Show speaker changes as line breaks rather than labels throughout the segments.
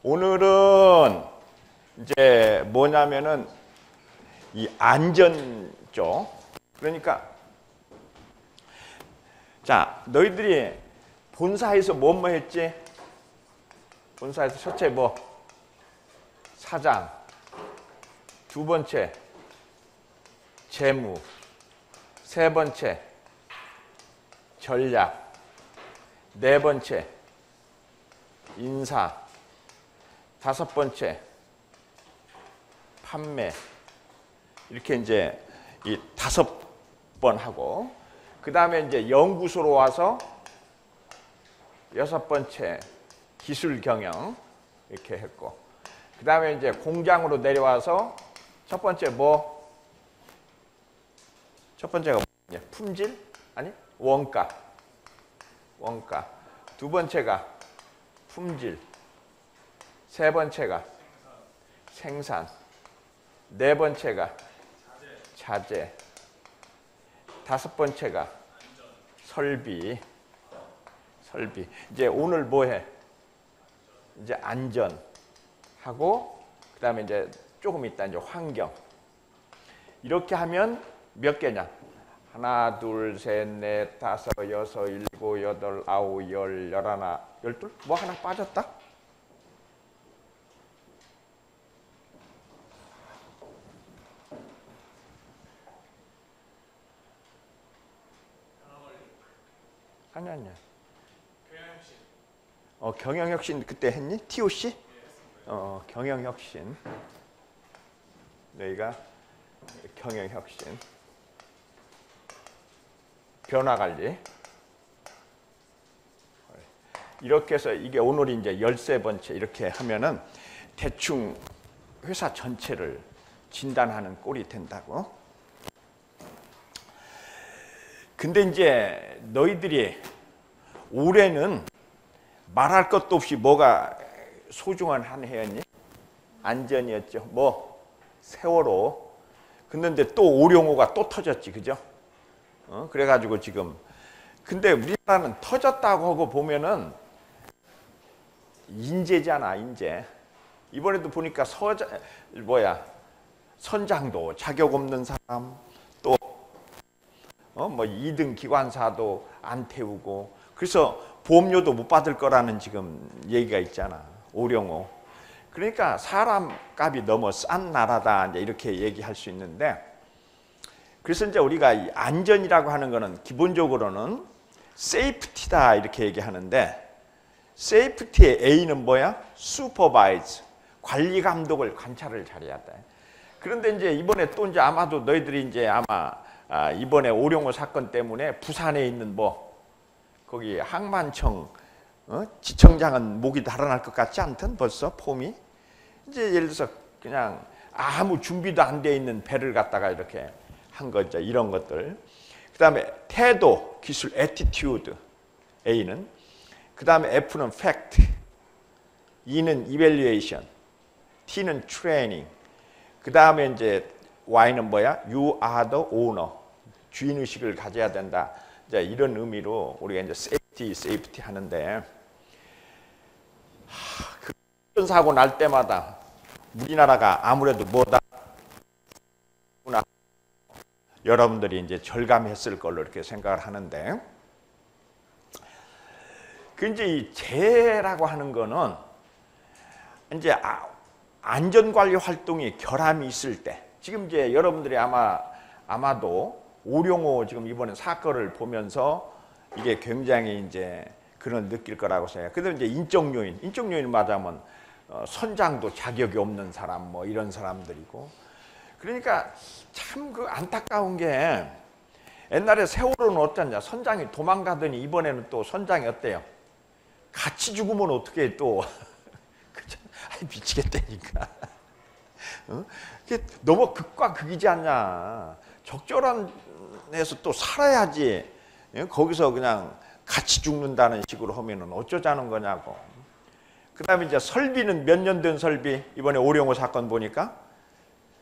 오늘은 이제 뭐냐면은 이 안전 쪽. 그러니까 자, 너희들이 본사에서 뭐 했지? 본사에서 첫째 뭐? 사장. 두 번째 재무. 세 번째 전략. 네 번째 인사. 다섯 번째 판매. 이렇게 이제 이 5번 하고, 그 다음에 이제 연구소로 와서 6번째 기술 경영 이렇게 했고, 그 다음에 이제 공장으로 내려와서 첫 번째 뭐? 첫 번째가 뭐냐? 품질? 아니? 원가. 원가. 두 번째가 품질. 세 번째가 생산. 네 번째가 자재. 다섯 번째가 설비. 설비. 이제 오늘 뭐 해? 이제 안전 하고, 그 다음에 이제 조금 있다 이제 환경. 이렇게 하면 몇 개냐? 하나, 둘, 셋, 넷, 다섯, 여섯, 일곱, 여덟, 아홉, 열, 열하나, 열둘? 뭐 하나 빠졌다? 아니야. 경영혁신 그때 했니? TOC? 경영혁신. 너희가 경영혁신. 변화관리. 이렇게 해서 이게 오늘이 이제 13번째 이렇게 하면은 대충 회사 전체를 진단하는 꼴이 된다고. 근데 이제 너희들이 올해는 말할 것도 없이 뭐가 소중한 한 해였니? 안전이었죠. 뭐? 세월호. 근데 또 오룡호가 또 터졌지, 그죠? 그래가지고 지금. 근데 우리나라는 터졌다고 하고 보면은 인재잖아, 인재. 이번에도 보니까 선장도 자격 없는 사람, 또 뭐 2등 기관사도 안 태우고, 그래서 보험료도 못 받을 거라는 지금 얘기가 있잖아. 오룡호. 그러니까 사람 값이 너무 싼 나라다 이제 이렇게 얘기할 수 있는데, 그래서 이제 우리가 이 안전이라고 하는 거는 기본적으로는 세이프티다 이렇게 얘기하는데, 세이프티의 A는 뭐야? 슈퍼바이즈. 관리 감독을 관찰을 잘해야 돼. 그런데 이제 이번에 또 이제 아마도 너희들이 이제 아마 이번에 오룡호 사건 때문에 부산에 있는 거기 항만청 지청장은 목이 달아날 것 같지 않든 벌써 폼이 이제 예를 들어서 그냥 아무 준비도 안 돼 있는 배를 갖다가 이렇게 한 거죠. 이런 것들. 그 다음에 태도, 기술, attitude A는. 그 다음에 F는 fact, E는 evaluation, T는 training. 그 다음에 이제 Y는 뭐야? You are the owner. 주인의식을 가져야 된다. 이제 이런 의미로 우리가 이제 safety 하는데, 그런 사고 날 때마다 우리나라가 아무래도 뭐다? 여러분들이 이제 절감했을 걸로 이렇게 생각을 하는데, 그 이제 이 재해라고 하는 거는 이제 안전관리 활동이 결함이 있을 때, 지금 이제 여러분들이 아마도 오룡호 지금 이번에 사건을 보면서 이게 굉장히 이제 그런 느낄 거라고 생각해요. 그다음에 이제 인적 요인 말하자면 선장도 자격이 없는 사람 뭐 이런 사람들이고, 그러니까 참 그 안타까운 게 옛날에 세월호는 어땠냐? 선장이 도망가더니 이번에는 또 선장이 어때요? 같이 죽으면 어떻게 또 미치겠다니까. 그게 너무 극과 극이지 않냐. 적절한 데서 또 살아야지. 거기서 그냥 같이 죽는다는 식으로 하면은 어쩌자는 거냐고. 그 다음에 이제 설비는 몇 년 된 설비? 이번에 오룡호 사건 보니까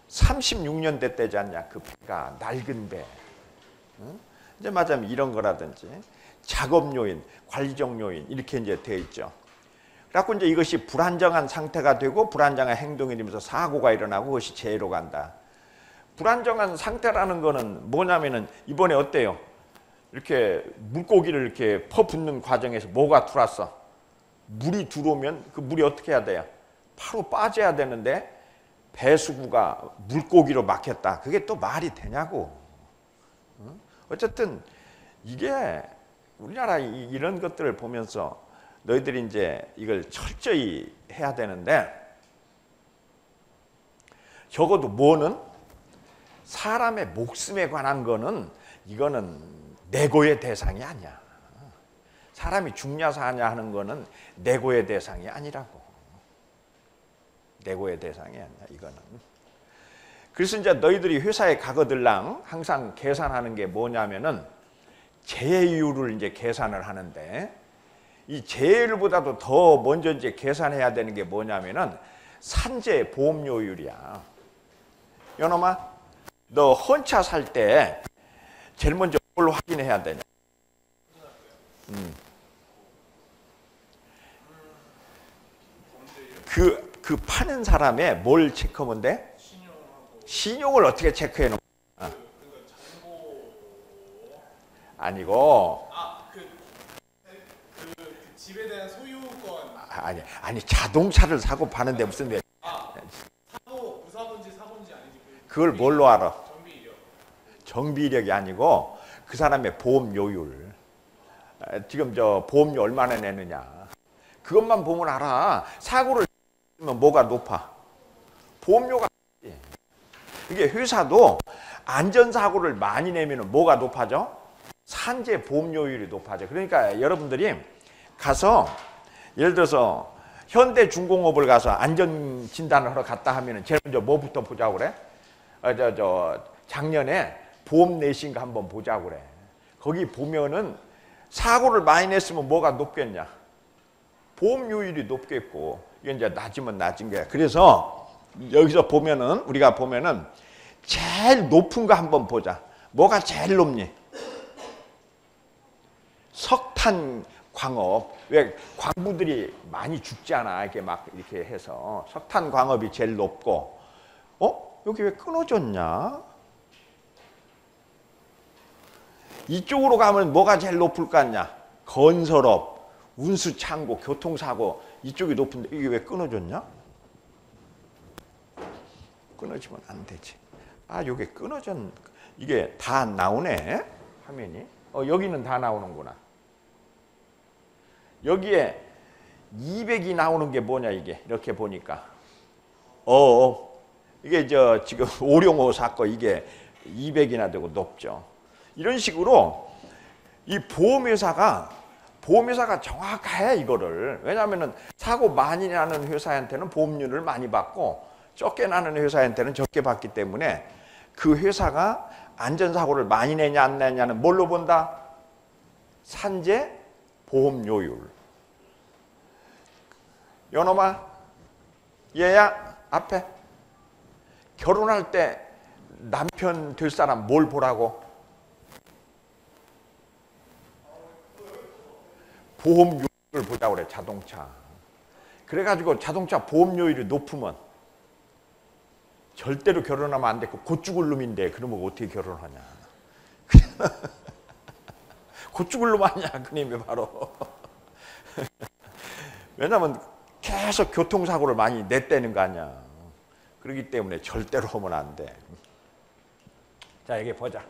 36년대 때지 않냐. 그 배가 낡은 배. 이제 말하자면 이런 거라든지 작업 요인, 관리적 요인 이렇게 이제 돼 있죠. 그래갖고 이제 이것이 불안정한 상태가 되고 불안정한 행동이 되면서 사고가 일어나고 그것이 재해로 간다. 불안정한 상태라는 거는 뭐냐면은 이번에 어때요? 이렇게 물고기를 이렇게 퍼붓는 과정에서 뭐가 들어왔어? 물이 들어오면 그 물이 어떻게 해야 돼요? 바로 빠져야 되는데 배수구가 물고기로 막혔다. 그게 또 말이 되냐고. 어쨌든 이게 우리나라 이런 것들을 보면서 너희들이 이제 이걸 철저히 해야 되는데 적어도 뭐는 사람의 목숨에 관한 거는 이거는 내고의 대상이 아니야. 사람이 죽냐 사냐 하는 거는 내고의 대상이 아니라고. 내고의 대상이 아니야 이거는. 그래서 이제 너희들이 회사에 가거들랑 항상 계산하는 게 뭐냐면은 재해율을 이제 계산을 하는데 이 재해율보다도 더 먼저 이제 계산해야 되는 게 뭐냐면은 산재 보험료율이야. 연엄아, 너 헌차 살 때 제일 먼저 뭘 확인해야 되냐? 그 파는 사람의 뭘 체크하면 돼? 신용을 어떻게 체크해 놓은 거야? 아니고.
그 집에 대한 소유권.
아니 자동차를 사고 파는데 무슨 데?
사고 무사본지 사본지 아니지.
그걸 뭘로 알아?
정비 이력.
정비 이력이 아니고 그 사람의 보험료율. 지금 저 보험료 얼마나 내느냐. 그것만 보면 알아. 사고를 하면 뭐가 높아? 보험료가. 이게 회사도 안전사고를 많이 내면 뭐가 높아져? 산재 보험료율이 높아져. 그러니까 여러분들이 가서 예를 들어서 현대중공업을 가서 안전진단을 하러 갔다 하면 제일 먼저 뭐부터 보자고 그래? 작년에 보험 내신 거 한번 보자고 그래. 거기 보면은 사고를 많이 냈으면 뭐가 높겠냐? 보험료율이 높겠고 이게 이제 낮으면 낮은 거야. 그래서 여기서 보면은 우리가 보면은 제일 높은 거 한번 보자. 뭐가 제일 높니? 석탄 광업. 왜 광부들이 많이 죽잖아. 이렇게 막 이렇게 해서 석탄 광업이 제일 높고. 여기 왜 끊어졌냐? 이쪽으로 가면 뭐가 제일 높을 것 같냐? 건설업, 운수창고, 교통사고 이쪽이 높은데 이게 왜 끊어졌냐? 끊어지면 안 되지. 요게 끊어진 이게 다 나오네 화면이. 여기는 다 나오는구나. 여기에 200이 나오는 게 뭐냐 이게 이렇게 보니까 이게 지금 오룡호 사건 이게 200이나 되고 높죠. 이런 식으로 이 보험회사가 정확해 이거를. 왜냐하면은 사고 많이 나는 회사한테는 보험료를 많이 받고 적게 나는 회사한테는 적게 받기 때문에 그 회사가 안전사고를 많이 내냐 안 내냐는 뭘로 본다? 산재 보험료율. 연엄아, 얘야 앞에 결혼할 때 남편 될 사람 뭘 보라고? 보험료율을 보자고 그래. 자동차. 그래가지고 자동차 보험료율이 높으면 절대로 결혼하면 안 돼. 곧 죽을 놈인데 그러면 어떻게 결혼하냐. 곧 죽을 놈 아니야. 그놈이 바로. 왜냐하면 계속 교통사고를 많이 냈다는 거 아니야. 그렇기 때문에 절대로 하면 안 돼. 자, 여기 보자.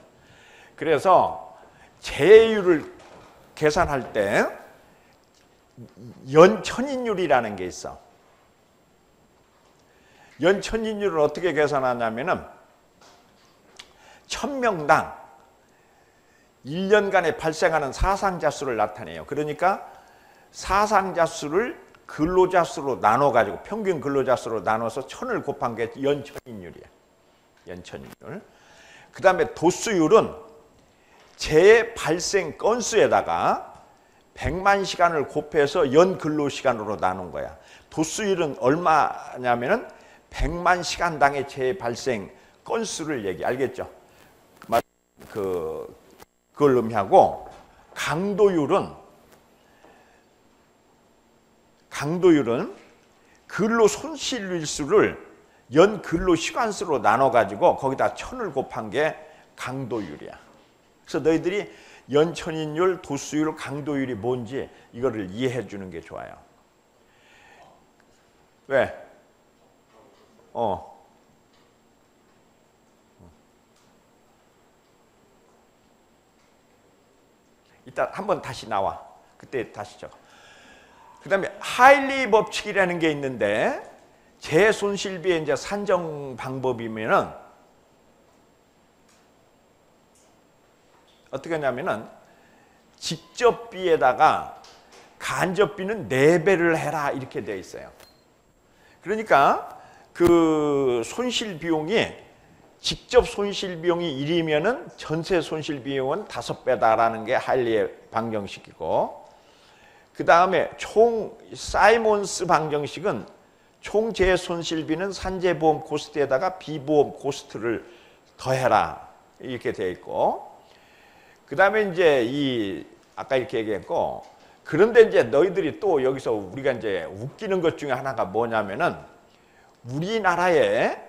그래서 재해율을 계산할 때 연천인율이라는 게 있어. 연천인율을 어떻게 계산하냐면은 1000명당 1년간에 발생하는 사상자 수를 나타내요. 그러니까 사상자 수를 근로자 수로 나눠가지고 평균 근로자 수로 나눠서 1000을 곱한 게 연천인율이야. 연천인율. 그 다음에 도수율은 재해 발생 건수에다가 100만 시간을 곱해서 연 근로시간으로 나눈 거야. 도수율은 얼마냐면은 100만 시간당의 재해 발생 건수를 얘기. 알겠죠? 그걸 의미하고 강도율은 강도율은 근로 손실일수를 연 근로 시간수로 나눠 가지고 거기다 1000을 곱한 게 강도율이야. 그래서 너희들이 연천인율, 도수율, 강도율이 뭔지 이거를 이해해 주는 게 좋아요. 왜? 이따 한번 다시 나와. 그때 다시 적어. 그 다음에 하일리 법칙이라는 게 있는데 재손실비의 이제 산정 방법이면은 어떻게 하냐면은 직접비에다가 간접비는 4배를 해라 이렇게 되어 있어요. 그러니까 그 손실 비용이 직접 손실 비용이 1이면은 전체 손실 비용은 5배다라는 게 하일리의 방정식이고, 그 다음에 총 사이몬스 방정식은 총 재손실비는 산재보험 코스트에다가 비보험 코스트를 더해라 이렇게 되어 있고, 그 다음에 이제 이 아까 이렇게 얘기했고, 그런데 이제 너희들이 또 여기서 우리가 이제 웃기는 것 중에 하나가 뭐냐면은 우리나라의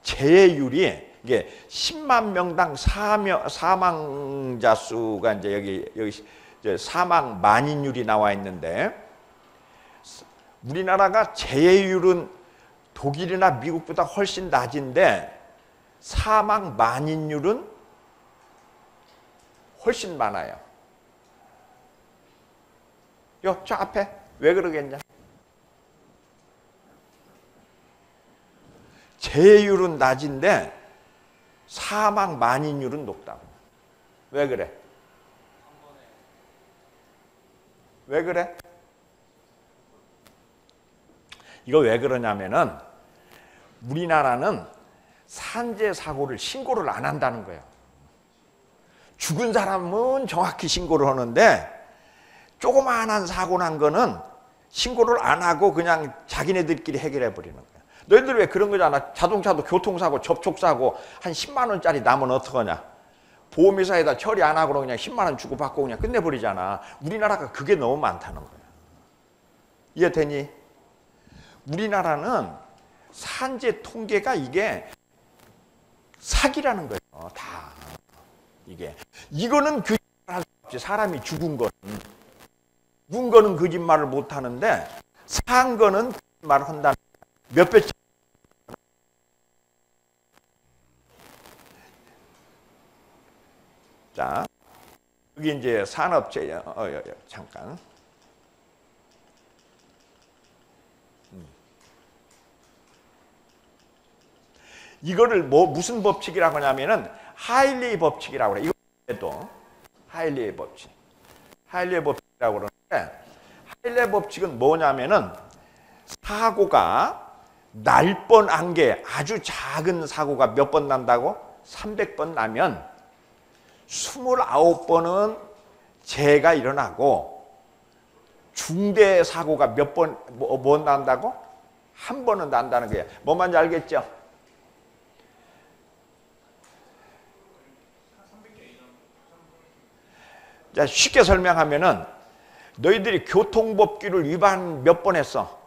재해율이 이게 10만 명당 사망자 수가 이제 여기 이제 사망 만인율이 나와 있는데, 우리나라가 재해율은 독일이나 미국보다 훨씬 낮은데 사망 만인율은 훨씬 많아요. 저 앞에 왜 그러겠냐? 재해율은 낮은데 사망 만인율은 높다고. 왜 그래? 왜 그래? 이거 왜 그러냐면은 우리나라는 산재 사고를 신고를 안 한다는 거예요. 죽은 사람은 정확히 신고를 하는데 조그마한 사고 난 거는 신고를 안 하고 그냥 자기네들끼리 해결해 버리는 거야. 너희들 왜 그런 거잖아. 자동차도 교통사고, 접촉사고 한 10만 원짜리 나면 어떡하냐. 보험회사에다 처리 안 하고 그냥 10만 원 주고 받고 그냥 끝내버리잖아. 우리나라가 그게 너무 많다는 거야. 이해되니? 우리나라는 산재 통계가 이게 사기라는 거예요. 다. 이게. 이거는 거짓말할 수 없지. 사람이 죽은 거는 거짓말을 못 하는데 산 거는 거짓말을 한다. 몇 배? 자, 여기 이제 산업재해, 잠깐. 이거를 무슨 법칙이라고 하냐면은 하일리 법칙이라고 그래. 이것도 하일리의 법칙. 하일리의 법칙이라고 그러는데, 하일리의 법칙은 뭐냐면은 사고가 날 뻔한 게 아주 작은 사고가 몇 번 난다고? 300번 나면 29번은 재해가 일어나고, 중대 사고가 몇 번 뭐 난다고? 한 번은 난다는 거예요. 뭔 말인지 알겠죠? 자, 쉽게 설명하면은 너희들이 교통법규를 위반 몇 번 했어?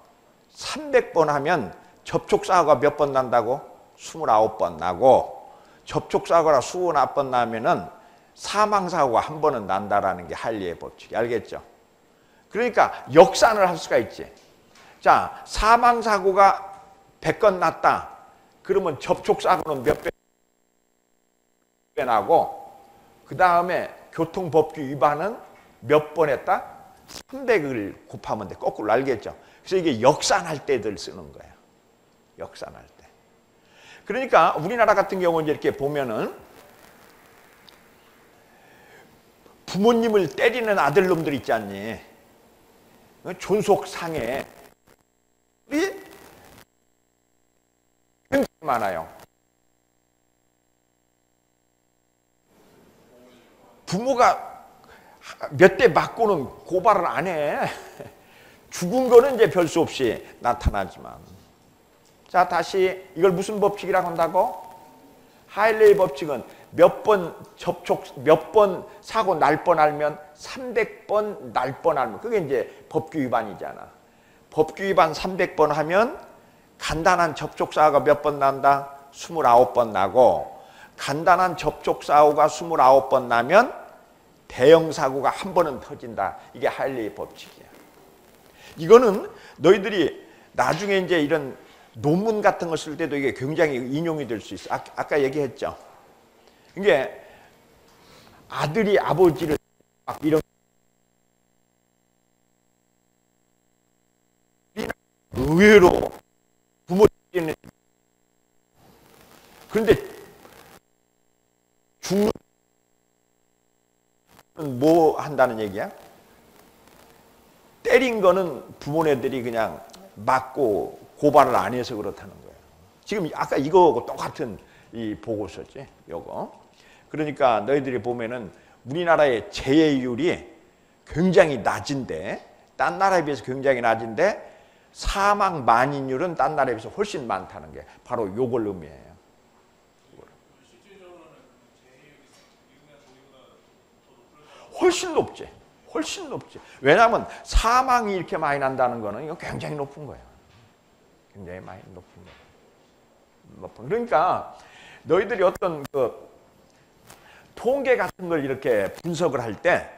300번 하면 접촉사고가 몇 번 난다고? 29번 나고, 접촉사고가 29번 나면은 사망사고가 한 번은 난다라는 게 하일리의 법칙이. 알겠죠? 그러니까 역산을 할 수가 있지. 자, 사망사고가 100건 났다. 그러면 접촉사고는 몇 배 나고, 그 다음에 교통법규 위반은 몇 번 했다? 300을 곱하면 돼. 거꾸로. 알겠죠? 그래서 이게 역산할 때들 쓰는 거예요. 역산할 때. 그러니까 우리나라 같은 경우는 이렇게 보면은 부모님을 때리는 아들놈들 있지 않니? 존속상해. 굉장히 많아요. 부모가 몇 대 맞고는 고발을 안 해. 죽은 거는 이제 별 수 없이 나타나지만. 자, 다시 이걸 무슨 법칙이라고 한다고? 하일리의 법칙은 몇 번 사고 날 뻔 알면 300번 날 뻔 알면 그게 이제 법규 위반이잖아. 법규 위반 300번 하면 간단한 접촉사고가 몇 번 난다? 29번 나고, 간단한 접촉사고가 29번 나면 대형사고가 한 번은 터진다. 이게 할리의 법칙이야. 이거는 너희들이 나중에 이제 이런 논문 같은 거 쓸 때도 이게 굉장히 인용이 될 수 있어. 아까 얘기했죠. 이게 아들이 아버지를 막 이런 의외로 부모님은 그런데 죽는 뭐 한다는 얘기야? 때린 거는 부모네들이 그냥 맞고 고발을 안 해서 그렇다는 거예요. 지금 아까 이거하고 똑같은 이 보고서지, 요거. 그러니까 너희들이 보면은 우리나라의 재해율이 굉장히 낮은데, 딴 나라에 비해서 굉장히 낮은데 사망 만인율은 딴 나라에 비해서 훨씬 많다는 게 바로 요걸 의미해요. 훨씬 높지. 훨씬 높지. 왜냐하면 사망이 이렇게 많이 난다는 거는 이거 굉장히 높은 거예요. 굉장히 많이 높은 거예요. 그러니까 너희들이 어떤 그 통계 같은 걸 이렇게 분석을 할 때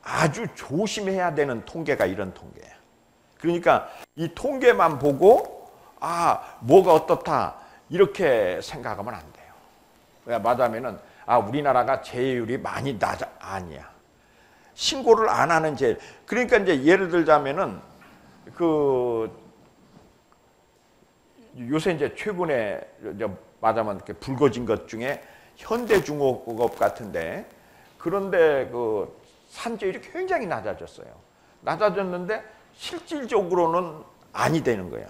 아주 조심해야 되는 통계가 이런 통계예요. 그러니까 이 통계만 보고 뭐가 어떻다 이렇게 생각하면 안 돼요. 왜 말하면은 우리나라가 재해율이 많이 낮아. 아니야. 신고를 안 하는 재해. 그러니까 이제 예를 들자면은 요새 이제 최근에 말하면 이렇게 불거진 것 중에 현대중공업 같은데, 그런데 그 산재율이 굉장히 낮아졌어요. 낮아졌는데 실질적으로는 아니 되는 거예요.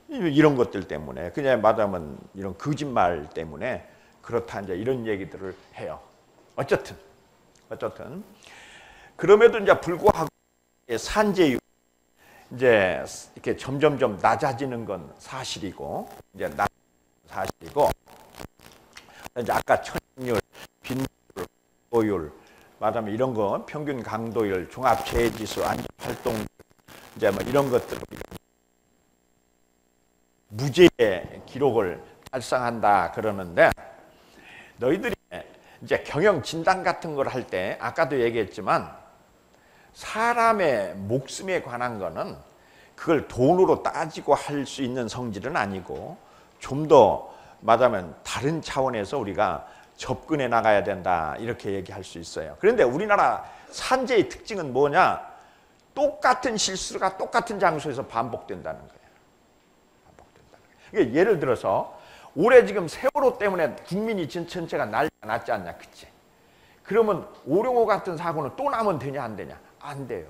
이런 것들 때문에, 그냥 말하면 이런 거짓말 때문에 그렇다 이제 이런 얘기들을 해요. 어쨌든 그럼에도 이제 불구하고 산재율 이제 이렇게 점점점 낮아지는 건 사실이고, 이제 사실이고, 이제 아까 천율, 빈율, 고율, 말하면 이런 거 평균 강도율, 종합재해지수, 안전활동 이제 뭐 이런 것들 무죄의 기록을 달성한다 그러는데, 너희들이 이제 경영 진단 같은 걸 할 때 아까도 얘기했지만 사람의 목숨에 관한 거는 그걸 돈으로 따지고 할 수 있는 성질은 아니고 좀 더 말하면 다른 차원에서 우리가 접근해 나가야 된다 이렇게 얘기할 수 있어요. 그런데 우리나라 산재의 특징은 뭐냐? 똑같은 실수가 똑같은 장소에서 반복된다는 거예요. 반복된다는 거예요. 예를 들어서 올해 지금 세월호 때문에 국민이 전체가 난리가 났지 않냐, 그치? 그러면 오룡호 같은 사고는 또 나면 되냐 안 되냐? 안 돼요.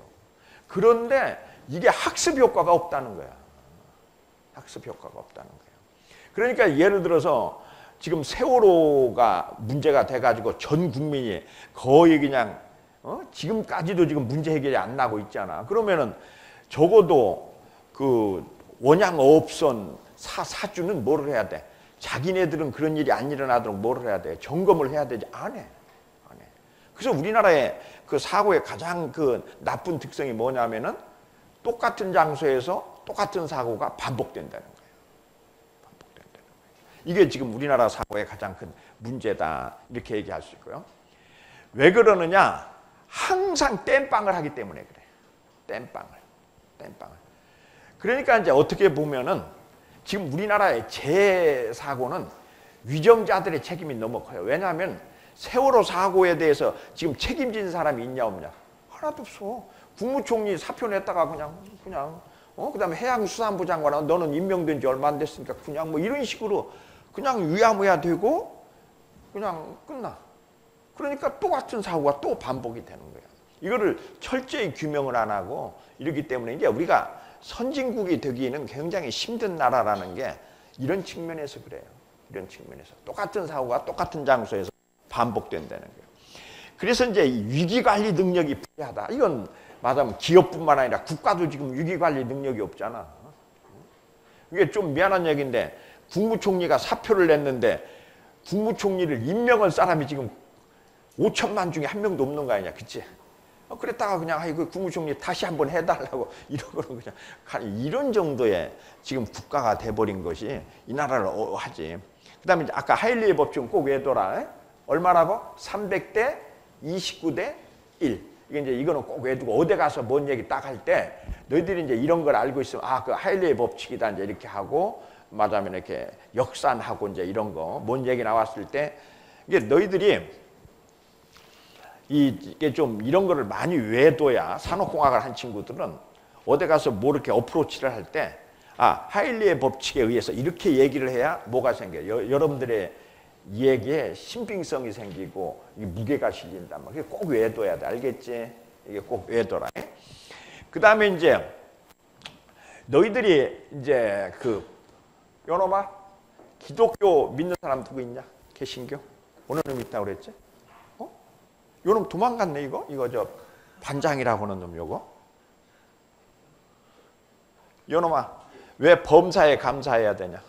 그런데 이게 학습 효과가 없다는 거야. 학습 효과가 없다는 거예요. 그러니까 예를 들어서 지금 세월호가 문제가 돼가지고 전 국민이 거의 그냥 지금까지도 지금 문제 해결이 안 나고 있잖아. 그러면은 적어도 그 원양어업선 사주는 뭐를 해야 돼? 자기네들은 그런 일이 안 일어나도록 뭐를 해야 돼? 점검을 해야 되지. 안 해. 그래서 우리나라의 그 사고의 가장 그 나쁜 특성이 뭐냐면은 똑같은 장소에서 똑같은 사고가 반복된다는 거예요. 반복된다는 거예요. 이게 지금 우리나라 사고의 가장 큰 문제다 이렇게 얘기할 수 있고요. 왜 그러느냐? 항상 땜빵을 하기 때문에 그래. 땜빵을. 그러니까 이제 어떻게 보면은 지금 우리나라의 재해 사고는 위정자들의 책임이 너무 커요. 왜냐하면 세월호 사고에 대해서 지금 책임진 사람이 있냐 없냐? 하나도 없어. 국무총리 사표 냈다가 그냥 그다음에 해양수산부 장관은 너는 임명된 지 얼마 안 됐으니까 그냥 뭐 이런 식으로 그냥 위야무야 되고 그냥 끝나. 그러니까 똑같은 사고가 또 반복이 되는 거야. 이거를 철저히 규명을 안 하고 이러기 때문에 이제 우리가 선진국이 되기에는 굉장히 힘든 나라라는 게 이런 측면에서 그래요. 이런 측면에서 똑같은 사고가 똑같은 장소에서 반복된다는 거예요. 그래서 이제 위기관리 능력이 부재하다. 이건 말하면 기업뿐만 아니라 국가도 지금 위기관리 능력이 없잖아. 이게 좀 미안한 얘기인데 국무총리가 사표를 냈는데 국무총리를 임명할 사람이 지금 5천만 중에 한 명도 없는 거 아니냐, 그치? 그랬다가 그냥 아이고 국무총리 다시 한번 해달라고 이러고는 그냥 이런 정도의 지금 국가가 돼버린 것이 이 나라를 하지. 그다음에 이제 아까 하일리의 법칙은 꼭 외워둬라. 얼마라고? 300대 29대 1. 이게 이제 이거는 꼭 외두고 어디 가서 뭔 얘기 딱 할 때 너희들이 이제 이런 걸 알고 있으면 그 하일리의 법칙이다 이제 이렇게 하고 맞으면 이렇게 역산하고 이제 이런 거 뭔 얘기 나왔을 때 이게 너희들이 이게 좀 이런 거를 많이 외워둬야 산업공학을 한 친구들은 어디 가서 뭐 이렇게 어프로치를 할 때 하일리의 법칙에 의해서 이렇게 얘기를 해야 뭐가 생겨요. 여러분들의 얘기에 신빙성이 생기고 무게가 실린단 말이야. 그게 꼭 외워둬야 돼. 알겠지? 이게 꼭 외워둬라. 그 다음에 이제 너희들이 이제 요놈아 기독교 믿는 사람 누구 있냐? 개신교? 오늘 놈 있다고 그랬지? 요놈 도망갔네 이거? 이거 저 반장이라고 하는 놈 요거? 요놈아 왜 범사에 감사해야 되냐?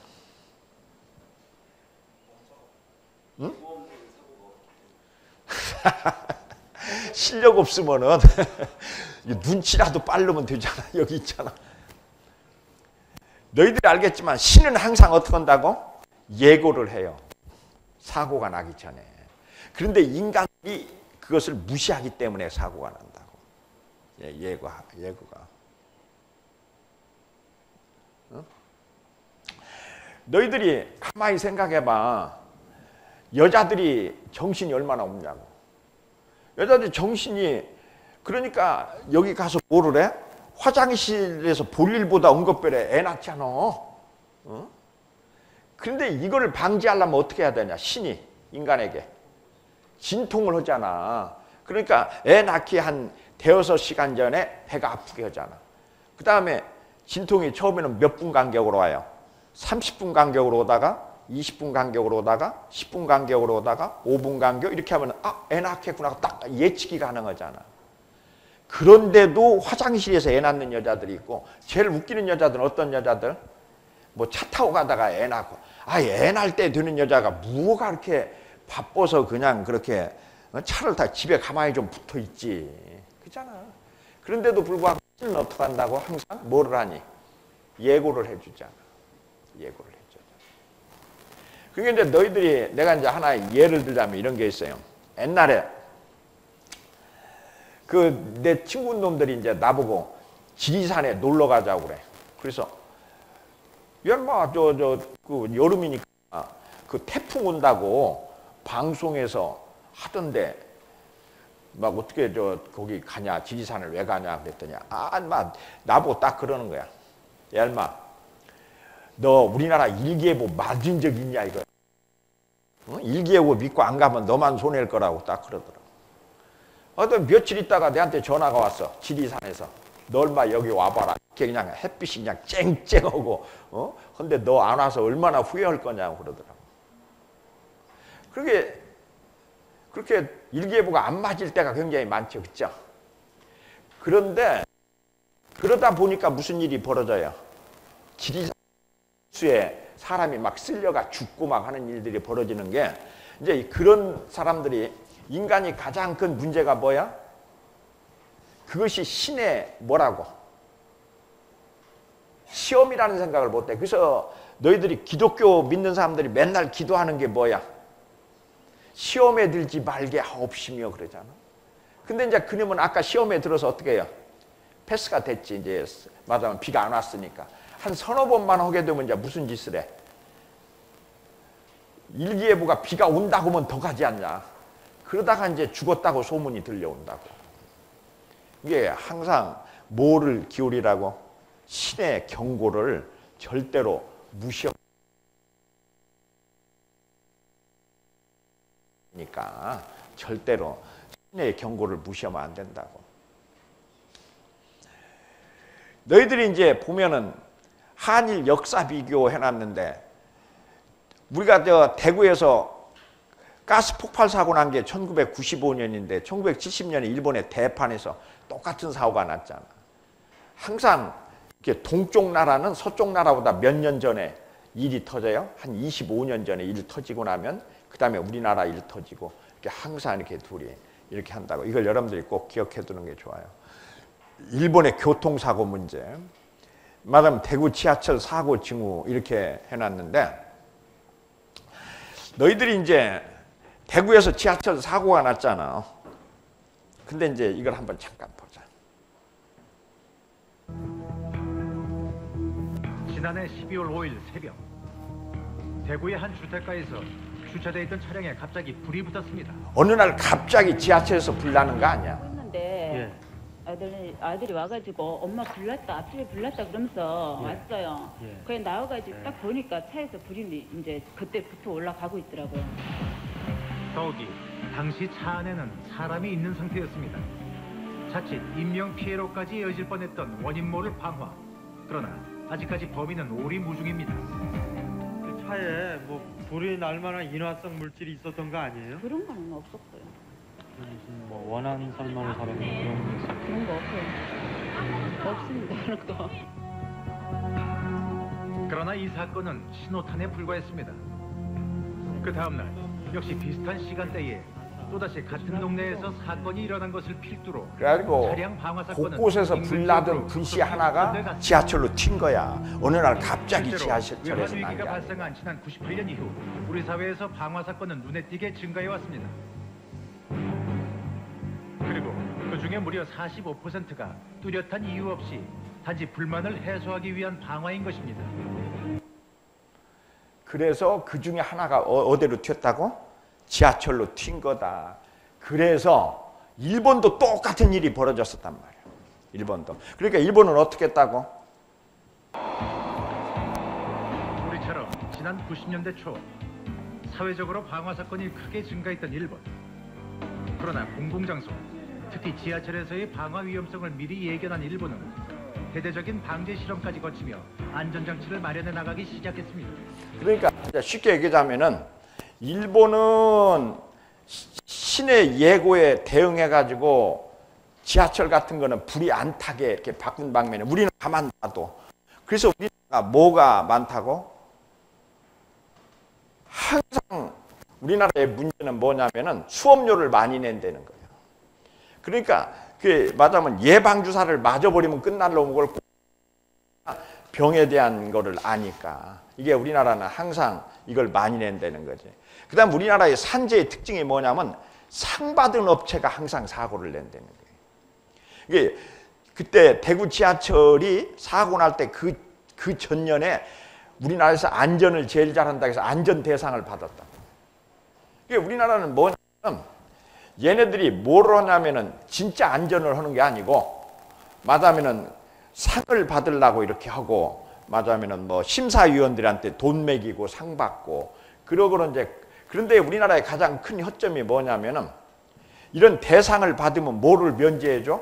응? 실력 없으면은 눈치라도 빠르면 되잖아. 여기 있잖아. 너희들이 알겠지만 신은 항상 어떻게 한다고? 예고를 해요. 사고가 나기 전에. 그런데 인간이 그것을 무시하기 때문에 사고가 난다고. 예고가. 응? 너희들이 가만히 생각해봐. 여자들이 정신이 얼마나 없냐고. 여자들이 정신이 그러니까 여기 가서 뭐를 해? 화장실에서 볼 일보다 응급별에 애 낳잖아. 응? 그런데 이거를 방지하려면 어떻게 해야 되냐? 신이 인간에게 진통을 하잖아. 그러니까 애 낳기 한 대여섯 시간 전에 배가 아프게 하잖아. 그 다음에 진통이 처음에는 몇 분 간격으로 와요. 30분 간격으로 오다가 20분 간격으로 오다가 10분 간격으로 오다가 5분 간격 이렇게 하면 애 낳겠구나 딱 예측이 가능하잖아. 그런데도 화장실에서 애 낳는 여자들이 있고 제일 웃기는 여자들은 어떤 여자들? 뭐 차 타고 가다가 애 낳고 애 낳을 때 되는 여자가 뭐가 그렇게 바빠서 그냥 그렇게 차를 타 집에 가만히 좀 붙어 있지. 그잖아. 그런데도 불구하고 신은 어떻게 한다고? 항상 뭐를 하니? 예고를 해주잖아. 예고를 해주잖아. 그게 이제 너희들이 내가 이제 하나 예를 들자면 이런 게 있어요. 옛날에 내 친구 놈들이 이제 나보고 지리산에 놀러 가자고 그래. 그래서 연마 여름이니까 태풍 온다고 방송에서 하던데 막 어떻게 거기 가냐 지리산을 왜 가냐 그랬더니 막 나보고 딱 그러는 거야. 야 인마 너 우리나라 일기예보 맞은 적 있냐 이거. 일기예보 믿고 안 가면 너만 손해일 거라고 딱 그러더라고. 어떤 며칠 있다가 내한테 전화가 왔어. 지리산에서 너 얼마 여기 와봐라. 이렇게 그냥 햇빛이 그냥 쨍쨍하고 근데 너 안 와서 얼마나 후회할 거냐고 그러더라고. 그렇게 일기예보가 안 맞을 때가 굉장히 많죠. 그렇죠? 그런데 그러다 보니까 무슨 일이 벌어져요? 지리산수에 사람이 막 쓸려가 죽고 막 하는 일들이 벌어지는 게 이제 그런 사람들이 인간이 가장 큰 문제가 뭐야? 그것이 신의 뭐라고? 시험이라는 생각을 못해. 그래서 너희들이 기독교 믿는 사람들이 맨날 기도하는 게 뭐야? 시험에 들지 말게 하옵시며 그러잖아. 근데 이제 그놈은 아까 시험에 들어서 어떻게 해요? 패스가 됐지. 이제 맞아면 비가 안 왔으니까. 한 서너 번만 하게 되면 이제 무슨 짓을 해? 일기예보가 비가 온다고 하면 더 가지 않냐. 그러다가 이제 죽었다고 소문이 들려온다고. 이게 항상 뭐를 기울이라고? 신의 경고를 절대로 무시하니까 절대로 신의 경고를 무시하면 안 된다고. 너희들이 이제 보면은 한일 역사 비교 해놨는데 우리가 대구에서 가스 폭발 사고 난 게 1995년인데 1970년에 일본의 대판에서 똑같은 사고가 났잖아. 항상 이렇게 동쪽 나라는 서쪽 나라보다 몇 년 전에 일이 터져요. 한 25년 전에 일이 터지고 나면 그 다음에 우리나라 일이 터지고 이렇게 항상 이렇게 둘이 이렇게 한다고. 이걸 여러분들이 꼭 기억해 두는 게 좋아요. 일본의 교통사고 문제, 말하면 대구 지하철 사고 징후 이렇게 해놨는데, 너희들이 이제 대구에서 지하철 사고가 났잖아. 근데 이제 이걸 한번 잠깐 보자.
지난해 12월 5일 새벽, 대구의 한 주택가에서 주차되어 있던 차량에 갑자기 불이 붙었습니다.
어느 날 갑자기 지하철에서 불 나는 거 아니야?
했는데 아들이 와가지고 엄마 불났다, 앞집에 불났다 그러면서 왔어요. 그래 나와가지고 딱 보니까 차에서 불이 이제 그때부터 올라가고 있더라고요.
더욱이 당시 차 안에는 사람이 있는 상태였습니다. 자칫 인명피해로까지 이어질 뻔했던 원인 모를 방화. 그러나 아직까지 범인은 오리무중입니다.
그 차에 뭐 불이 날 만한 인화성 물질이 있었던 거 아니에요?
그런 거는 없었어요.
무슨 뭐 원한 살만한 사람이 그런 게 있어요?
그런 거 없어요. 없습니다 그런 거.
그러나 이 사건은 신호탄에 불과했습니다. 그 다음날 역시 비슷한 시간대에 또다시 같은 동네에서 사건이 일어난 것을 필두로
그래가지고
차량 방화 사건은
곳곳에서 불나던 불씨 하나가 지하철로 튄 거야. 어느 날 갑자기 지하철에서 난 게
위기가
아니야.
발생한 지난 98년 이후 우리 사회에서 방화 사건은 눈에 띄게 증가해 왔습니다. 그리고 그 중에 무려 45%가 뚜렷한 이유 없이 단지 불만을 해소하기 위한 방화인 것입니다.
그래서 그 중에 하나가 어디로 튀었다고? 지하철로 튄 거다. 그래서 일본도 똑같은 일이 벌어졌었단 말이야. 일본도. 그러니까 일본은 어떻게 했다고?
우리처럼 지난 90년대 초 사회적으로 방화 사건이 크게 증가했던 일본. 그러나 공공장소, 특히 지하철에서의 방화 위험성을 미리 예견한 일본은 대대적인 방제 실험까지 거치며 안전장치를 마련해 나가기 시작했습니다.
그러니까 쉽게 얘기하자면은 일본은 신의 예고에 대응해가지고 지하철 같은 거는 불이 안 타게 이렇게 바꾼 방면에 우리는 가만 놔도. 그래서 우리나라가 뭐가 많다고? 항상 우리나라의 문제는 뭐냐면은 수업료를 많이 낸다는 거예요. 그러니까 그 맞으면 예방 주사를 맞아버리면 끝날 놈을 꼭 병에 대한 거를 아니까 이게 우리나라는 항상 이걸 많이 낸다는 거지. 그다음 우리나라의 산재의 특징이 뭐냐면 상 받은 업체가 항상 사고를 낸다는 거예요. 이게 그때 대구 지하철이 사고 날 때 그 전년에 우리나라에서 안전을 제일 잘한다 해서 안전 대상을 받았다. 이게 우리나라는 뭐냐면 얘네들이 뭘 하냐면은 진짜 안전을 하는 게 아니고 맞으면은 상을 받으려고 이렇게 하고 맞으면은 뭐 심사위원들한테 돈 매기고 상 받고 그러고는 이제 그런데 우리나라의 가장 큰 허점이 뭐냐면은 이런 대상을 받으면 뭐를 면제해 줘?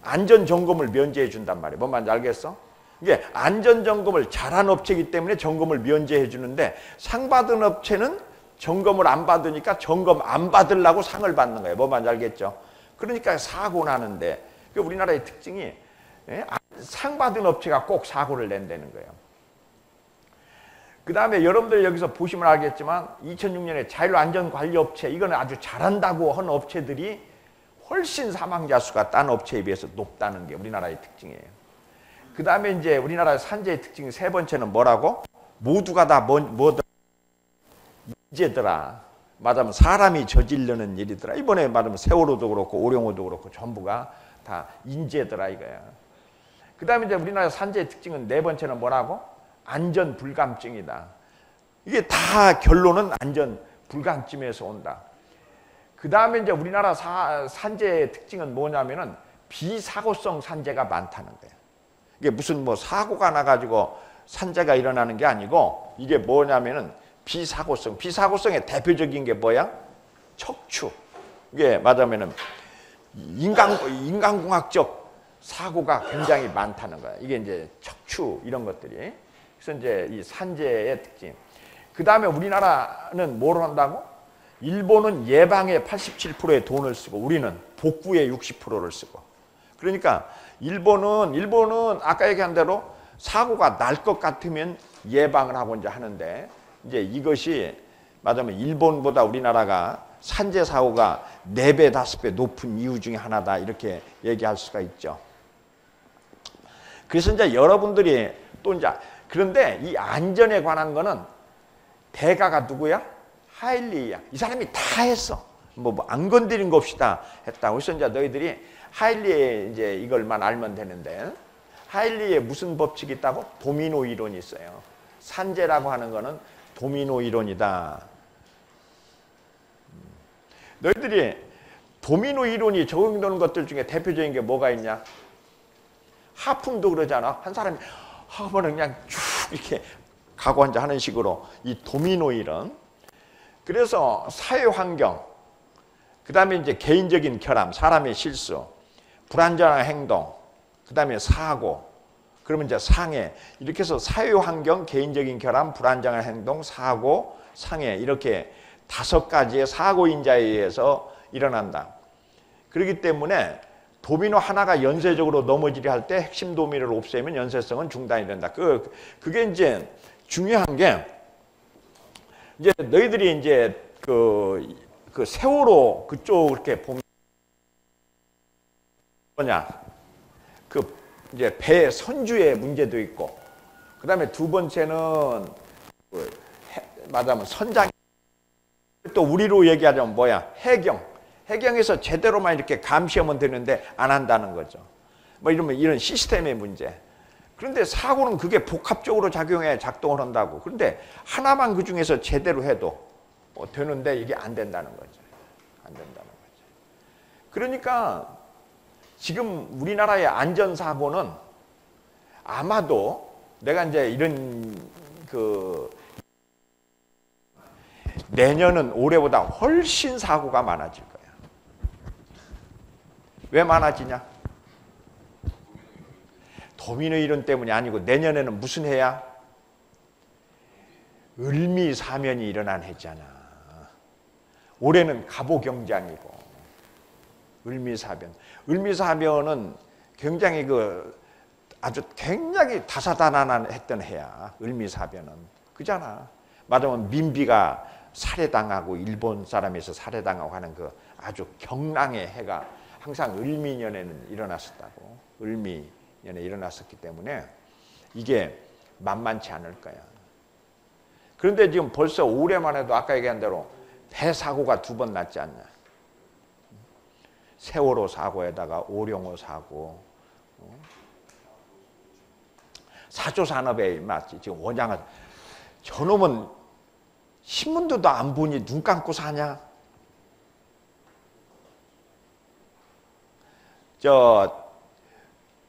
안전 점검을 면제해 준단 말이에요. 뭔 말인지 알겠어? 이게 안전 점검을 잘한 업체이기 때문에 점검을 면제해 주는데 상 받은 업체는 점검을 안 받으니까 점검 안 받으려고 상을 받는 거예요. 뭔 말인지 알겠죠? 그러니까 사고 나는데 우리나라의 특징이 상 받은 업체가 꼭 사고를 낸다는 거예요. 그 다음에 여러분들 여기서 보시면 알겠지만 2006년에 자율안전관리업체 이거는 아주 잘한다고 한 업체들이 훨씬 사망자 수가 딴 업체에 비해서 높다는 게 우리나라의 특징이에요. 그 다음에 이제 우리나라의 산재의 특징 세 번째는 뭐라고? 모두가 다 뭐더라? 인재더라. 말하면 사람이 저지르는 일이더라. 이번에 말하면 세월호도 그렇고 오룡호도 그렇고 전부가 다 인재더라 이거야. 그 다음에 이제 우리나라 산재의 특징은 네 번째는 뭐라고? 안전 불감증이다. 이게 다 결론은 안전 불감증에서 온다. 그 다음에 이제 우리나라 산재의 특징은 뭐냐면은 비사고성 산재가 많다는 거예요. 이게 무슨 뭐 사고가 나가지고 산재가 일어나는 게 아니고 이게 뭐냐면은 비사고성. 비사고성의 대표적인 게 뭐야? 척추. 이게 맞으면은 인간공학적 사고가 굉장히 많다는 거야. 이게 이제 척추 이런 것들이. 그래서 이제 이 산재의 특징. 그 다음에 우리나라는 뭘 한다고? 일본은 예방에 87%의 돈을 쓰고 우리는 복구에 60%를 쓰고. 그러니까 일본은 아까 얘기한 대로 사고가 날 것 같으면 예방을 하고 이제 하는데 이제 이것이 말하자면 일본보다 우리나라가 산재 사고가 4배, 5배 높은 이유 중에 하나다 이렇게 얘기할 수가 있죠. 그래서 이제 여러분들이 또 이제 그런데 이 안전에 관한 거는 대가가 누구야? 하일리야. 이 사람이 다 했어. 뭐 안 건드린 거 없이 다 했다. 그래서 이제 너희들이 하일리의 이제 이걸만 알면 되는데 하일리에 무슨 법칙이 있다고? 도미노 이론이 있어요. 산재라고 하는 거는 도미노 이론이다. 너희들이 도미노 이론이 적용되는 것들 중에 대표적인 게 뭐가 있냐? 하품도 그러잖아. 한 사람이 하면은 그냥 쭉 이렇게 가고 앉아 하는 식으로 이 도미노 이론. 그래서 사회 환경, 그 다음에 이제 개인적인 결함, 사람의 실수, 불안전한 행동, 그 다음에 사고, 그러면 이제 상해. 이렇게 해서 사회 환경, 개인적인 결함, 불안정한 행동, 사고, 상해. 이렇게 5가지의 사고 인자에 의해서 일어난다. 그렇기 때문에 도미노 하나가 연쇄적으로 넘어지려 할 때 핵심 도미노를 없애면 연쇄성은 중단이 된다. 그게 이제 중요한 게 이제 너희들이 이제 그 세월호 그쪽 이렇게 보면 뭐냐? 이제 배 선주의 문제도 있고, 그 다음에 두 번째는 말하자면 선장, 또 우리로 얘기하자면 뭐야? 해경에서 제대로만 이렇게 감시하면 되는데 안 한다는 거죠. 뭐 이러면 이런 시스템의 문제. 그런데 사고는 그게 복합적으로 작용해 작동을 한다고. 그런데 하나만 그 중에서 제대로 해도 되는데 이게 안 된다는 거죠. 안 된다는 거죠. 그러니까 지금 우리나라의 안전사고는 아마도 내가 이제 이런 내년은 올해보다 훨씬 사고가 많아질 거야. 왜 많아지냐? 도미노 이론 때문이 아니고 내년에는 무슨 해야? 을미사면이 일어난 해잖아. 올해는 갑오경장이고 을미사변은 굉장히 아주 굉장히 다사다난했던 해야. 을미사변은 그잖아. 말하자면 민비가 살해당하고 일본 사람에서 살해당하고 하는 그 아주 경랑의 해가 항상 을미년에는 일어났었다고. 을미년에 일어났었기 때문에 이게 만만치 않을 거야. 그런데 지금 벌써 올해만 해도 아까 얘기한 대로 배 사고가 2번 났지 않냐. 세월호 사고에다가 오룡호 사고, 사조산업에 맞지. 지금 원양은 저놈은 신문도 안 보니 눈 감고 사냐? 저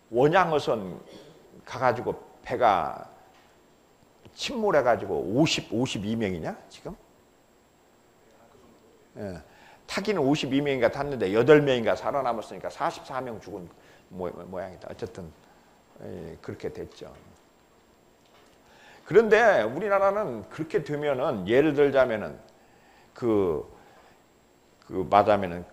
원양어선 가가지고 배가 침몰해가지고 52명이냐 지금? 예. 타기는 52명인가 탔는데 8명인가 살아남았으니까 44명 죽은 모양이다. 어쨌든 그렇게 됐죠. 그런데 우리나라는 그렇게 되면은 예를 들자면은 말하자면은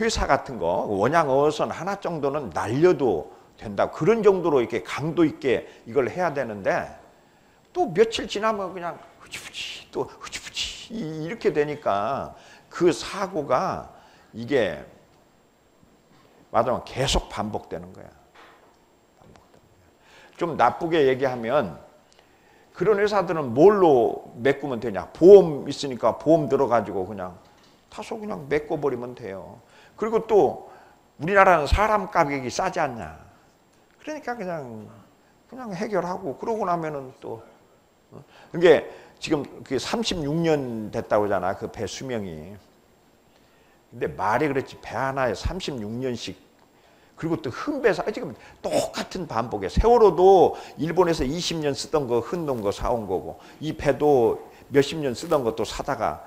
회사 같은 거 원양어선 하나 정도는 날려도 된다. 그런 정도로 이렇게 강도 있게 이걸 해야 되는데 또 며칠 지나면 그냥 흐지부지 또 흐지부지 이렇게 되니까 그 사고가 이게 말하자면 계속 반복되는 거야. 좀 나쁘게 얘기하면 그런 회사들은 뭘로 메꾸면 되냐? 보험 있으니까 보험 들어가지고 그냥 타서 그냥 메꿔버리면 돼요. 그리고 또 우리나라는 사람 가격이 싸지 않냐? 그러니까 그냥 해결하고 그러고 나면은 또 이게 지금 그게 36년 됐다고 하잖아. 그 배 수명이. 근데 말이 그렇지 배 하나에 36년씩 그리고 또 흔배사 지금 똑같은 반복이야. 세월호도 일본에서 20년 쓰던 거 흔놓은 거 사온 거고 이 배도 몇십 년 쓰던 것도 사다가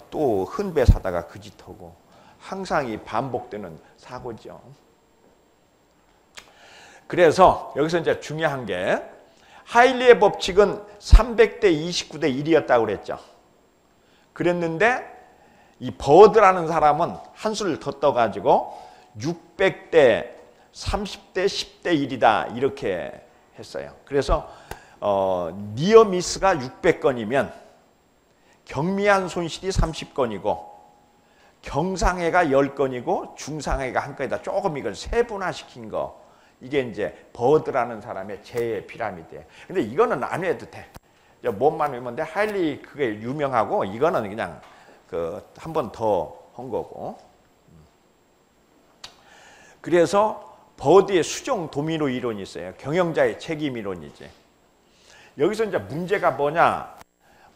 또 흔배 사다가 그 짓하고 항상 이 반복되는 사고죠. 그래서 여기서 이제 중요한 게 하일리의 법칙은 300대 29대 1이었다고 그랬죠. 그랬는데 이 버드라는 사람은 한 수를 더 떠가지고 600대 30대 10대 1이다 이렇게 했어요. 그래서 니어미스가 600건이면 경미한 손실이 30건이고 경상해가 10건이고 중상해가 1건이다. 조금 이걸 세분화시킨 거. 이게 이제 버드라는 사람의 재해 피라미드예요. 근데 이거는 안 해도 돼. 몸만 외면 돼. 하일리 그게 유명하고 이거는 그냥 그 한 번 더 한 거고. 그래서 버드의 수정 도미노 이론이 있어요. 경영자의 책임 이론이지. 여기서 이제 문제가 뭐냐?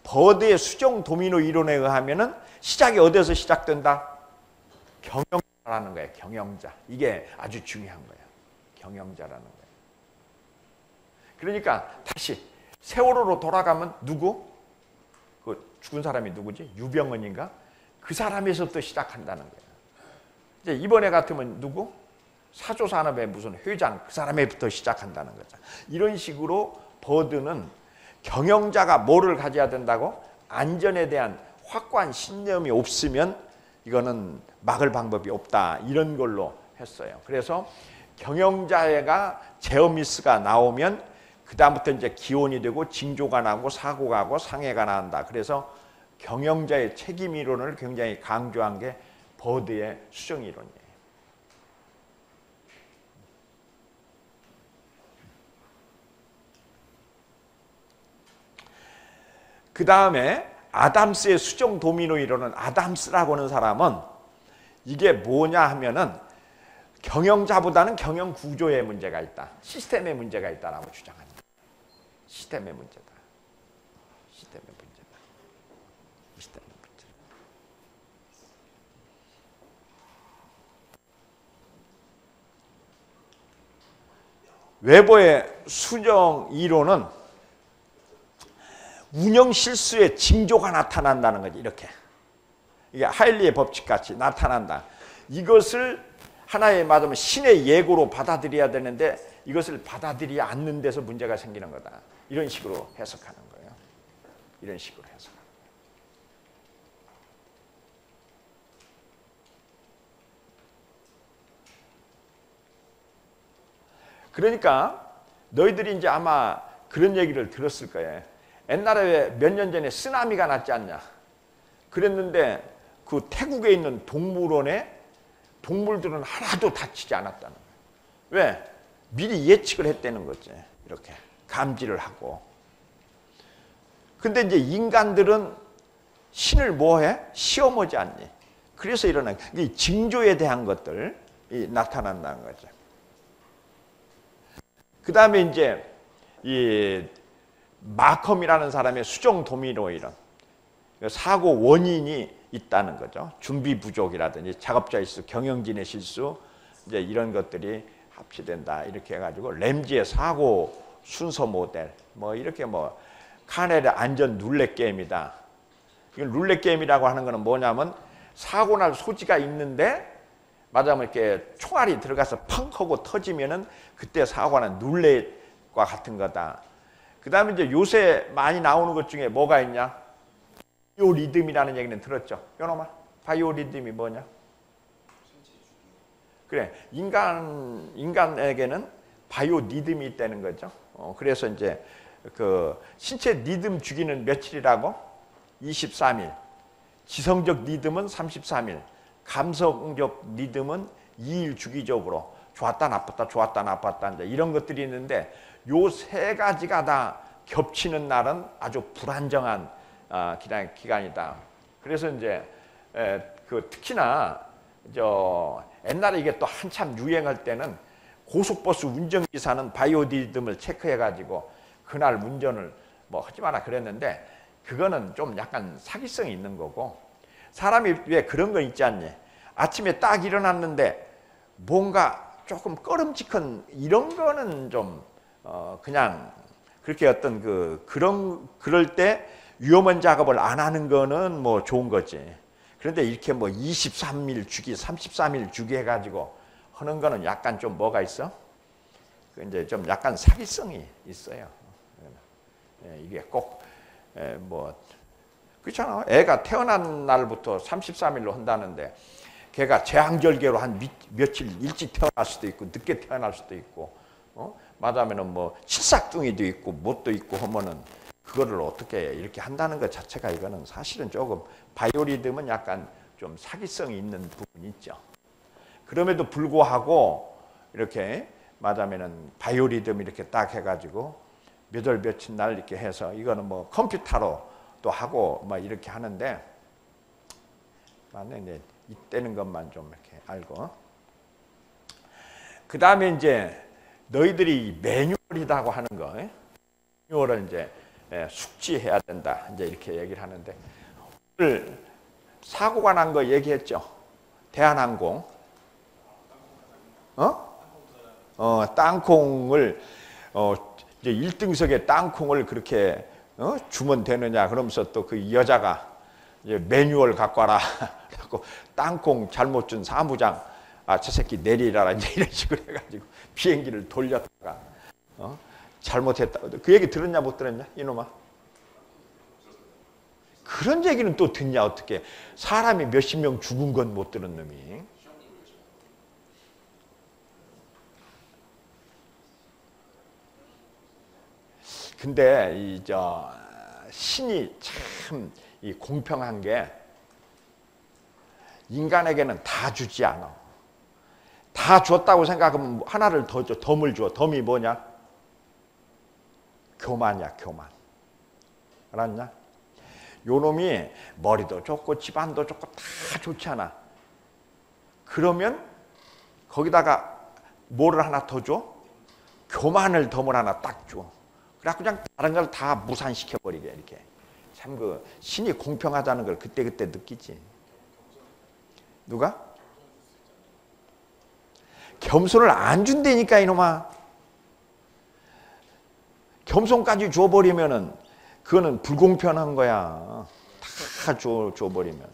버드의 수정 도미노 이론에 의하면은 시작이 어디서 시작된다? 경영자라는 거예요. 경영자. 이게 아주 중요한 거예요. 경영자라는 거예요. 그러니까 다시 세월호로 돌아가면 누구? 그 죽은 사람이 누구지? 유병헌인가? 그 사람에서부터 시작한다는 거예요. 이제 이번에 같으면 누구? 사조산업의 무슨 회장, 그 사람에부터 시작한다는 거죠. 이런 식으로 버드는 경영자가 뭐를 가져야 된다고? 안전에 대한 확고한 신념이 없으면 이거는 막을 방법이 없다. 이런 걸로 했어요. 그래서 경영자가 제어미스가 나오면 그 다음부터 이제 기원이 되고 징조가 나고 사고가 나고 상해가 난다. 그래서 경영자의 책임 이론을 굉장히 강조한 게 버드의 수정 이론이에요. 그 다음에 아담스의 수정 도미노 이론은, 아담스라고 하는 사람은 이게 뭐냐 하면은 경영자보다는 경영 구조에 문제가 있다. 시스템에 문제가 있다라고 주장합니다. 시스템의 문제다. 시스템의 문제다. 시스템의 문제. 웨버의 수정 이론은 운영 실수의 징조가 나타난다는 거지. 이렇게 이게 하일리의 법칙 같이 나타난다. 이것을 하나의 말하면 신의 예고로 받아들여야 되는데 이것을 받아들이지 않는 데서 문제가 생기는 거다. 이런 식으로 해석하는 거예요. 이런 식으로 해석하는 거예요. 그러니까 너희들이 이제 아마 그런 얘기를 들었을 거예요. 옛날에 몇 년 전에 쓰나미가 났지 않냐. 그랬는데 그 태국에 있는 동물원에 동물들은 하나도 다치지 않았다는 거예요. 왜? 미리 예측을 했다는 거지. 이렇게 감지를 하고. 근데 이제 인간들은 신을 뭐해? 시험하지 않니. 그래서 일어나는 이 징조에 대한 것들이 나타난다는 거죠. 그 다음에 이제 이 마컴이라는 사람의 수정 도미노 이론, 사고 원인이 있다는 거죠. 준비 부족이라든지 작업자의 실수, 경영진의 실수, 이제 이런 것들이 합치된다. 이렇게 해가지고 램지의 사고 순서 모델, 뭐 이렇게 뭐 카넬의 안전 룰렛 게임이다. 이건 룰렛 게임이라고 하는 거는 뭐냐면 사고 날 소지가 있는데 맞아면 이렇게 총알이 들어가서 펑 하고 터지면은 그때 사고는 룰렛과 같은 거다. 그 다음에 이제 요새 많이 나오는 것 중에 뭐가 있냐? 바이오 리듬이라는 얘기는 들었죠? 요놈아, 바이오 리듬이 뭐냐? 그래, 인간에게는 바이오 리듬이 있다는 거죠. 그래서 이제 그 신체 리듬 주기는 며칠이라고? 23일. 지성적 리듬은 33일. 감성적 리듬은 2일 주기적으로 좋았다 나빴다 좋았다 나빴다 이제 이런 것들이 있는데 요 세 가지가 다 겹치는 날은 아주 불안정한 기간이다. 그래서 이제 그 특히나 저 옛날에 이게 또 한참 유행할 때는 고속버스 운전기사는 바이오 리듬을 체크해가지고 그날 운전을 뭐 하지 마라 그랬는데 그거는 좀 약간 사기성이 있는 거고 사람이 왜 그런 거 있지 않니? 아침에 딱 일어났는데 뭔가 조금 꺼름직한 이런 거는 좀 그냥 그렇게 어떤 그럴 때 위험한 작업을 안 하는 거는 뭐 좋은 거지. 그런데 이렇게 뭐 23일 주기, 33일 주기 해가지고 하는 거는 약간 좀 뭐가 있어? 이제 좀 약간 사기성이 있어요. 이게 꼭 뭐 그렇잖아. 애가 태어난 날부터 33일로 한다는데 걔가 재앙절개로 한 며칠 일찍 태어날 수도 있고 늦게 태어날 수도 있고 말하면은 뭐 칠삭둥이도 있고 못도 있고 하면은 그거를 어떻게 이렇게 한다는 것 자체가 이거는 사실은 조금 바이오리듬은 약간 좀 사기성이 있는 부분이 있죠. 그럼에도 불구하고 이렇게 말하면은 바이오리듬 이렇게 딱 해가지고 몇 월 며칠 날 이렇게 해서 이거는 뭐 컴퓨터로 또 하고 막 이렇게 하는데 이제 이때는 것만 좀 이렇게 알고 그 다음에 이제 너희들이 매뉴얼이라고 하는 거 매뉴얼을 이제 숙지해야 된다 이제 이렇게 얘기를 하는데 오늘 사고가 난 거 얘기했죠. 대한항공 땅콩을 이제 1등석에 땅콩을 그렇게 주면 되느냐 그러면서 또 그 여자가 이제 매뉴얼 갖고 와라 그래갖고 땅콩 잘못 준 사무장 저 새끼 내리라라 이제 이런 식으로 해가지고 비행기를 돌렸다가 잘못했다. 그 얘기 들었냐 못 들었냐 이놈아? 그런 얘기는 또 듣냐 어떻게? 사람이 몇십 명 죽은 건 못 들은 놈이. 근데 신이 참 이 공평한 게 인간에게는 다 주지 않아. 다 줬다고 생각하면 하나를 더 줘, 덤을 줘. 덤이 뭐냐? 교만이야, 교만. 알았냐? 요놈이 머리도 좋고 집안도 좋고 다 좋잖아. 그러면 거기다가 뭐를 하나 더 줘? 교만을 덤을 하나 딱 줘. 그래갖고 그냥 다른 걸 다 무산시켜버리게 이렇게. 참 그 신이 공평하다는 걸 그때그때 느끼지. 누가? 겸손을 안 준다니까 이놈아. 겸손까지 줘버리면은 그거는 불공평한 거야. 다 줘버리면.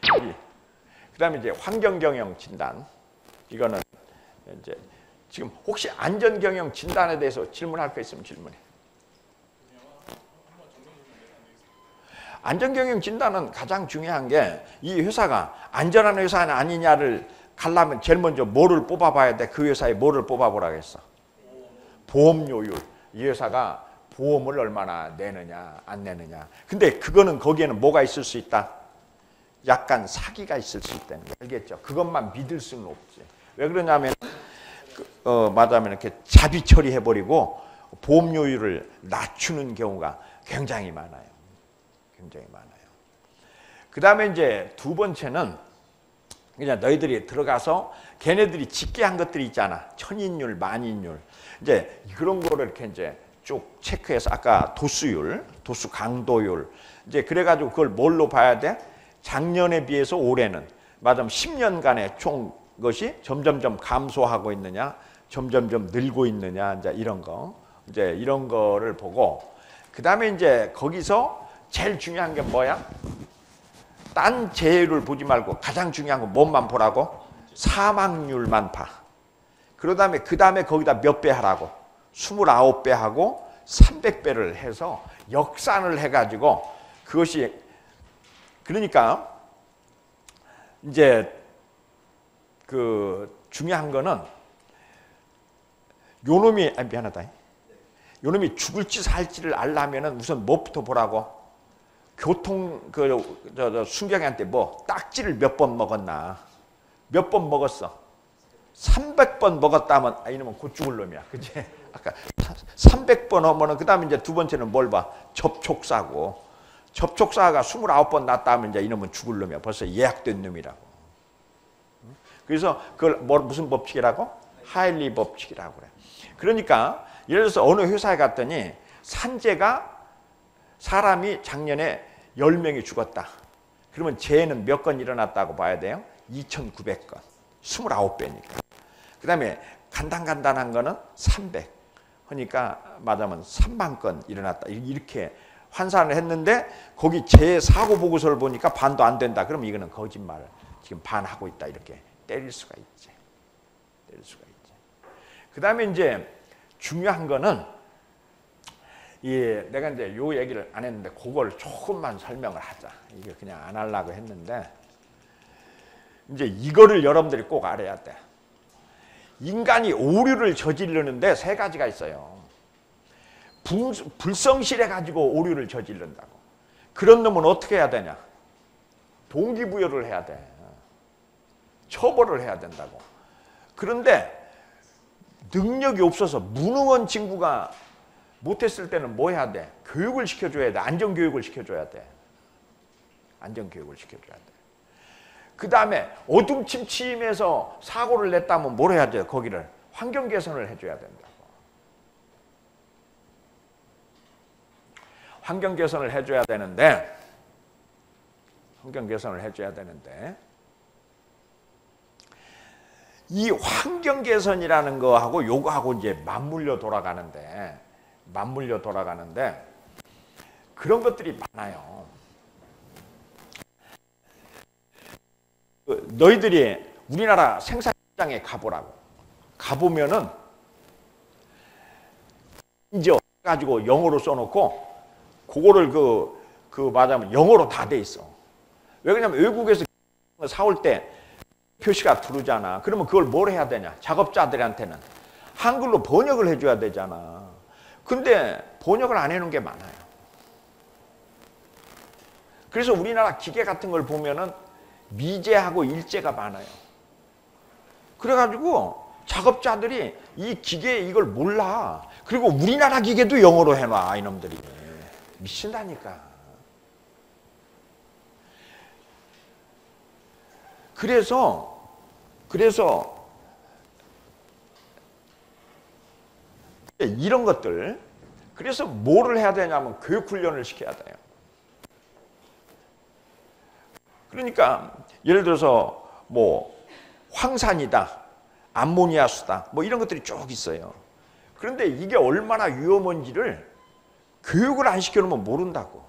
그 다음에 이제 환경경영 진단. 이거는 이제 지금 혹시 안전경영 진단에 대해서 질문할 거 있으면 질문해. 안전경영 진단은 가장 중요한 게 이 회사가 안전한 회사냐 아니냐를 가려면 제일 먼저 뭐를 뽑아봐야 돼? 그 회사에 뭐를 뽑아보라고 했어? 보험료율. 이 회사가 보험을 얼마나 내느냐 안 내느냐. 근데 그거는 거기에는 뭐가 있을 수 있다? 약간 사기가 있을 수 있다는 거 알겠죠? 그것만 믿을 수는 없지. 왜 그러냐면 말하자면 이렇게 자비 처리해버리고 보험료율을 낮추는 경우가 굉장히 많아요. 굉장히 많아요. 그 다음에 이제 두 번째는 그냥 너희들이 들어가서 걔네들이 짓게 한 것들이 있잖아. 천인율, 만인율. 이제 그런 거를 이렇게 이제 쭉 체크해서 아까 도수율, 도수 강도율. 이제 그래가지고 그걸 뭘로 봐야 돼? 작년에 비해서 올해는 말하자면 10년간의 총 것이 점점점 감소하고 있느냐, 점점점 늘고 있느냐, 이제 이런 거. 이제 이런 거를 보고 그 다음에 이제 거기서 제일 중요한 게 뭐야? 딴 재해를 보지 말고 가장 중요한 건 뭐만 보라고? 사망률만 봐. 그 다음에 거기다 몇 배 하라고? 29배 하고 300배를 해서 역산을 해가지고 그것이 그러니까 이제 그 중요한 거는 요놈이 미안하다. 요놈이 죽을지 살지를 알려면은 우선 뭐부터 보라고? 교통 순경이한테 뭐 딱지를 몇 번 먹었나? 몇 번 먹었어? 300번 먹었다면 이놈은 곧 죽을 놈이야. 그치? 아까 300번 하면은 그다음에 이제 두 번째는 뭘 봐? 접촉사고. 접촉사가 29번 났다 하면 이제 이놈은 죽을 놈이야. 벌써 예약된 놈이라고. 그래서 그걸 무슨 법칙이라고? 하일리 법칙이라고 그래. 그러니까 예를 들어서 어느 회사에 갔더니 산재가 사람이 작년에 10명이 죽었다. 그러면 재해는 몇 건 일어났다고 봐야 돼요? 2,900건. 29배니까. 그 다음에 간단한 거는 300. 그러니까 말하자면 3만 건 일어났다. 이렇게 환산을 했는데 거기 재해 사고 보고서를 보니까 반도 안 된다. 그러면 이거는 거짓말. 지금 반하고 있다. 이렇게 때릴 수가 있지. 때릴 수가 있지. 그 다음에 이제 중요한 거는 내가 이제 요 얘기를 안 했는데 그걸 조금만 설명을 하자. 이게 그냥 안 하려고 했는데 이제 이거를 여러분들이 꼭 알아야 돼. 인간이 오류를 저지르는데 세 가지가 있어요. 불성실해 가지고 오류를 저지른다고. 그런 놈은 어떻게 해야 되냐? 동기부여를 해야 돼. 처벌을 해야 된다고. 그런데 능력이 없어서 무능한 친구가 못했을 때는 뭐 해야 돼? 교육을 시켜줘야 돼. 안전교육을 시켜줘야 돼. 안전교육을 시켜줘야 돼. 그 다음에 어둠침침해서 사고를 냈다면 뭘 해야 돼요? 거기를 환경 개선을 해줘야 된다고. 환경 개선을 해줘야 되는데 이 환경 개선이라는 거하고 요거하고 이제 맞물려 돌아가는데 그런 것들이 많아요. 너희들이 우리나라 생산시장에 가보면은 이제 가지고 영어로 써놓고 그거를 말하자면 영어로 다 돼 있어. 왜 그러냐면 외국에서 사올 때 표시가 두르잖아. 그러면 그걸 뭘 해야 되냐? 작업자들한테는 한글로 번역을 해줘야 되잖아. 근데 번역을 안 해놓은 게 많아요. 그래서 우리나라 기계 같은 걸 보면은 미제하고 일제가 많아요. 그래가지고 작업자들이 이 기계 이걸 몰라. 그리고 우리나라 기계도 영어로 해놔 이놈들이. 미친다니까. 그래서 이런 것들, 그래서 뭐를 해야 되냐면 교육훈련을 시켜야 돼요. 그러니까 예를 들어서 뭐 황산이다, 암모니아수다, 뭐 이런 것들이 쭉 있어요. 그런데 이게 얼마나 위험한지를 교육을 안 시켜놓으면 모른다고.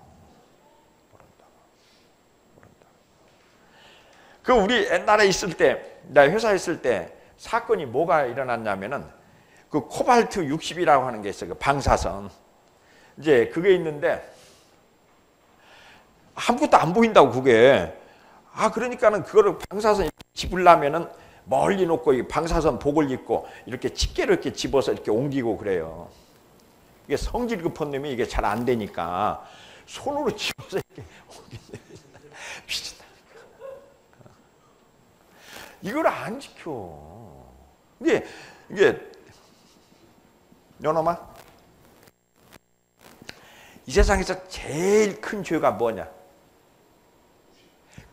그 우리 옛날에 있을 때, 나 회사에 있을 때 사건이 뭐가 일어났냐면은 그 코발트 60이라고 하는 게 있어요. 그 방사선. 이제 그게 있는데 아무것도 안 보인다고 그게. 그러니까는 그거를 방사선 집으려면은 멀리 놓고 이 방사선 복을 입고 이렇게 집게로 이렇게 집어서 이렇게 옮기고 그래요. 이게 성질 급한 놈이 이게 잘 안 되니까 손으로 집어서 이렇게 옮기는 이걸 안 지켜. 이게 요놈아, 이 세상에서 제일 큰 죄가 뭐냐?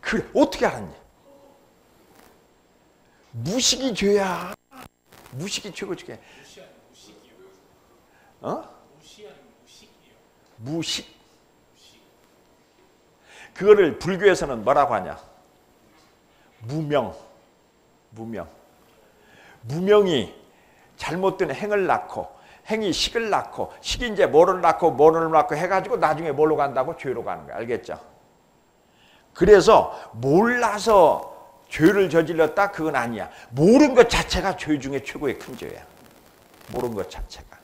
그래, 어떻게 알았냐? 무식이 죄야. 무식이 최고죄. 무식. 그거를 불교에서는 뭐라고 하냐? 무명이 잘못된 행을 낳고, 행이 식을 낳고, 식이 이제 뭐를 낳고 해가지고 나중에 뭘로 간다고? 죄로 가는 거야. 알겠죠? 그래서 몰라서 죄를 저질렀다? 그건 아니야. 모르는 것 자체가 죄 중에 최고의 큰 죄야. 모르는 것 자체가.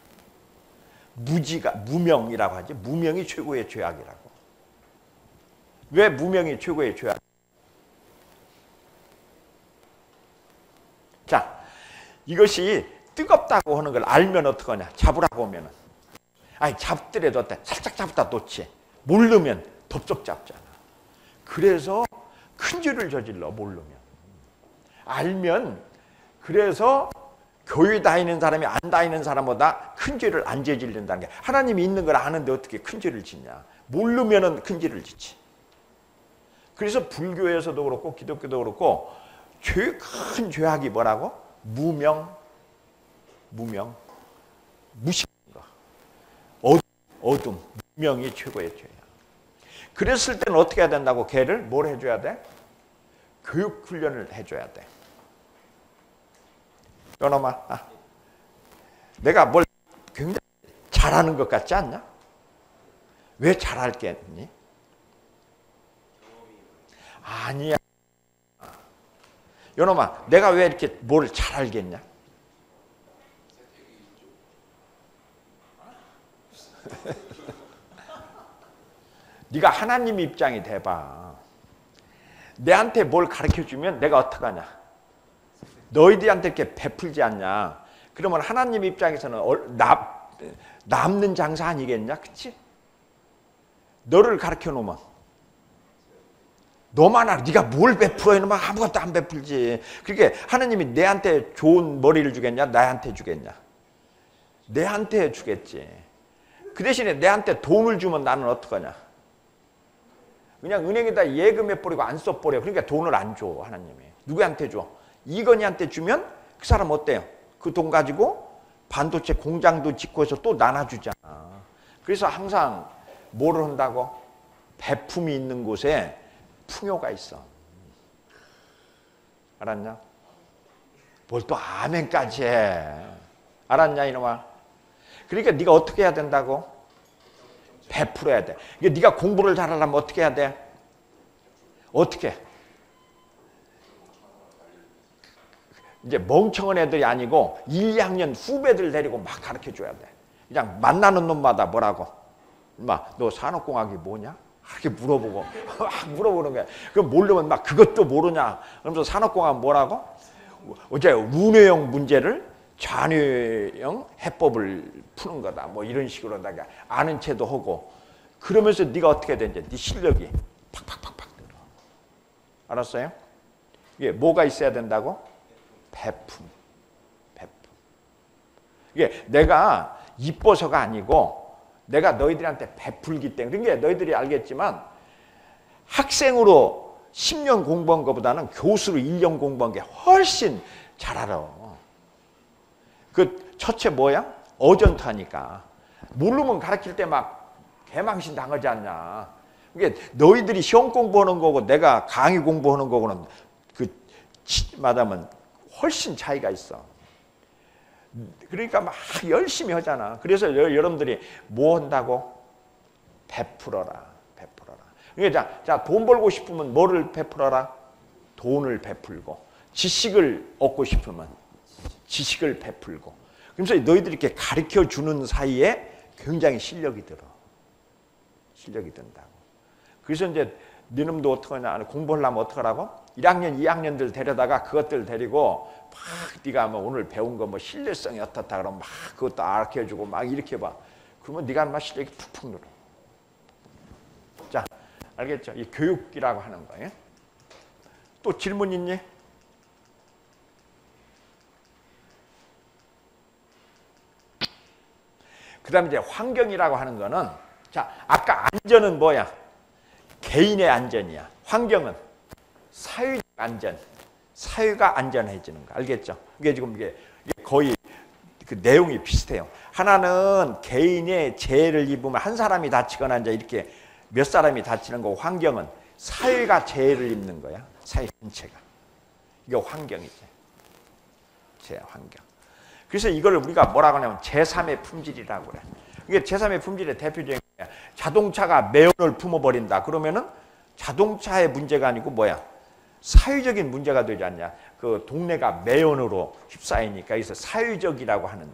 무명이라고 하지. 무명이 최고의 죄악이라고. 왜 무명이 최고의 죄악? 자, 이것이 뜨겁다고 하는 걸 알면 어떡하냐? 잡으라고 하면은. 잡더라도 살짝 잡다 놓지. 모르면 덥석 잡잖아. 그래서 큰 죄를 저질러, 모르면. 알면, 그래서 교회 다니는 사람이 안 다니는 사람보다 큰 죄를 안 저지른다는 게, 하나님이 있는 걸 아는데 어떻게 큰 죄를 짓냐? 모르면은 큰 죄를 짓지. 그래서 불교에서도 그렇고 기독교도 그렇고 큰 죄악이 뭐라고? 무식한 거. 어둠, 무명이 최고의 죄야. 그랬을 때는 어떻게 해야 된다고? 걔를 뭘 해줘야 돼? 교육 훈련을 해줘야 돼. 요놈아, 내가 뭘 굉장히 잘하는 것 같지 않냐? 왜 잘할겠니? 아니야. 요놈아, 내가 왜 이렇게 뭘 잘 알겠냐? 네가 하나님 입장이 돼봐. 내한테 뭘 가르쳐주면 내가 어떡하냐? 너희들한테 이렇게 베풀지 않냐? 그러면 하나님 입장에서는 남는 장사 아니겠냐? 그치? 너를 가르쳐 놓으면 너만 알아. 네가 뭘 베풀어 이놈아 아무것도 안 베풀지. 그러니까 하나님이 내한테 좋은 머리를 주겠냐? 나한테 주겠냐? 내한테 주겠지. 그 대신에 내한테 돈을 주면 나는 어떡하냐? 그냥 은행에다 예금해버리고 안 써버려. 그러니까 돈을 안 줘 하나님이. 누구한테 줘? 이건희한테 주면 그 사람 어때요? 그 돈 가지고 반도체 공장도 짓고 해서 또 나눠주잖아. 그래서 항상 뭐를 한다고? 배품이 있는 곳에 풍요가 있어. 알았냐? 뭘 또 아멘까지 해. 알았냐 이놈아? 그러니까 네가 어떻게 해야 된다고? 베풀어야 돼. 그러니까 네가 공부를 잘하려면 어떻게 해야 돼? 어떻게? 이제 멍청한 애들이 아니고 1, 2학년 후배들 데리고 막 가르쳐줘야 돼. 그냥 만나는 놈마다 뭐라고? 막 너 산업공학이 뭐냐? 이렇게 물어보고 막 물어보는 거야. 그럼 모르면 막 그것도 모르냐? 그러면서 산업공학 뭐라고? 어제 운해형 문제를 잔해형 해법을 푸는 거다. 뭐 이런 식으로다가 아는 체도 하고 그러면서 네가 어떻게 되는지 네 실력이 팍팍팍팍 들어. 알았어요? 이게 뭐가 있어야 된다고? 배품. 이게 내가 이뻐서가 아니고 내가 너희들한테 베풀기 때문에. 그러니까 너희들이 알겠지만 학생으로 10년 공부한 것보다는 교수로 1년 공부한 게 훨씬 잘 알아. 그 첫째 뭐야? 어전투하니까. 모르면 가르칠 때 막 개망신 당하지 않냐. 그러니까 너희들이 시험 공부하는 거고 내가 강의 공부하는 거고는 그 말하면 훨씬 차이가 있어. 그러니까 막 열심히 하잖아. 그래서 여러분들이 뭐 한다고? 베풀어라. 베풀어라. 그러니까 자, 돈 벌고 싶으면 뭐를 베풀어라? 돈을 베풀고. 지식을 얻고 싶으면 지식을 베풀고. 그래서 너희들이 이렇게 가르쳐 주는 사이에 굉장히 실력이 들어. 실력이 든다고. 그래서 이제 너놈도 어떡하냐? 공부하려면 어떡하라고? 1학년, 2학년들 데려다가 그것들 데리고 막 네가 뭐 오늘 배운 거 뭐 신뢰성이 어떻다 그러면 막 그것도 알려주고 막 이렇게 봐. 그러면 네가 막 실력이 푹푹 늘어. 자, 알겠죠? 이 교육이라고 하는 거예요. 또 질문 있니? 그 다음에 이제 환경이라고 하는 거는 자, 아까 안전은 뭐야? 개인의 안전이야. 환경은 사회적 안전. 사회가 안전해지는 거. 알겠죠? 이게 지금 이게 거의 그 내용이 비슷해요. 하나는 개인의 재해를 입으면 한 사람이 다치거나 이제 이렇게 몇 사람이 다치는 거고 환경은 사회가 재해를 입는 거야. 사회 전체가. 이게 환경이지. 제 환경. 그래서 이걸 우리가 뭐라고 하냐면 제3의 품질이라고 그래. 이게 제3의 품질의 대표적인 거야. 자동차가 매연을 품어버린다. 그러면은 자동차의 문제가 아니고 뭐야? 사회적인 문제가 되지 않냐. 그 동네가 매연으로 휩싸이니까 그래서 사회적이라고 하는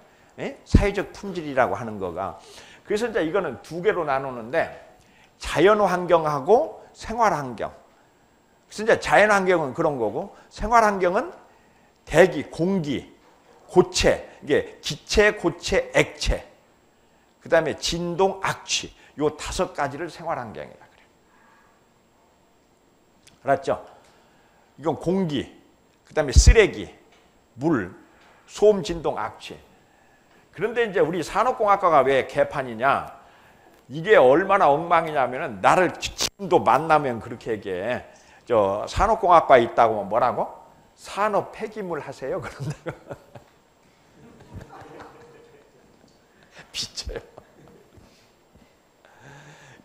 사회적 품질이라고 하는 거가. 그래서 이제 이거는 두 개로 나누는데 자연환경하고 생활환경. 그래서 이제 자연환경은 그런 거고 생활환경은 대기, 공기, 고체, 이게 기체, 고체, 액체, 그 다음에 진동, 악취, 요 5가지를 생활환경이라 그래요. 알았죠? 이건 공기, 그 다음에 쓰레기, 물, 소음, 진동, 악취. 그런데 이제 우리 산업공학과가 왜 개판이냐? 이게 얼마나 엉망이냐면은 나를 지금도 만나면 그렇게 얘기해. 저 산업공학과에 있다고 하면 뭐라고? 산업 폐기물 하세요? 그런다고. 비쳐요.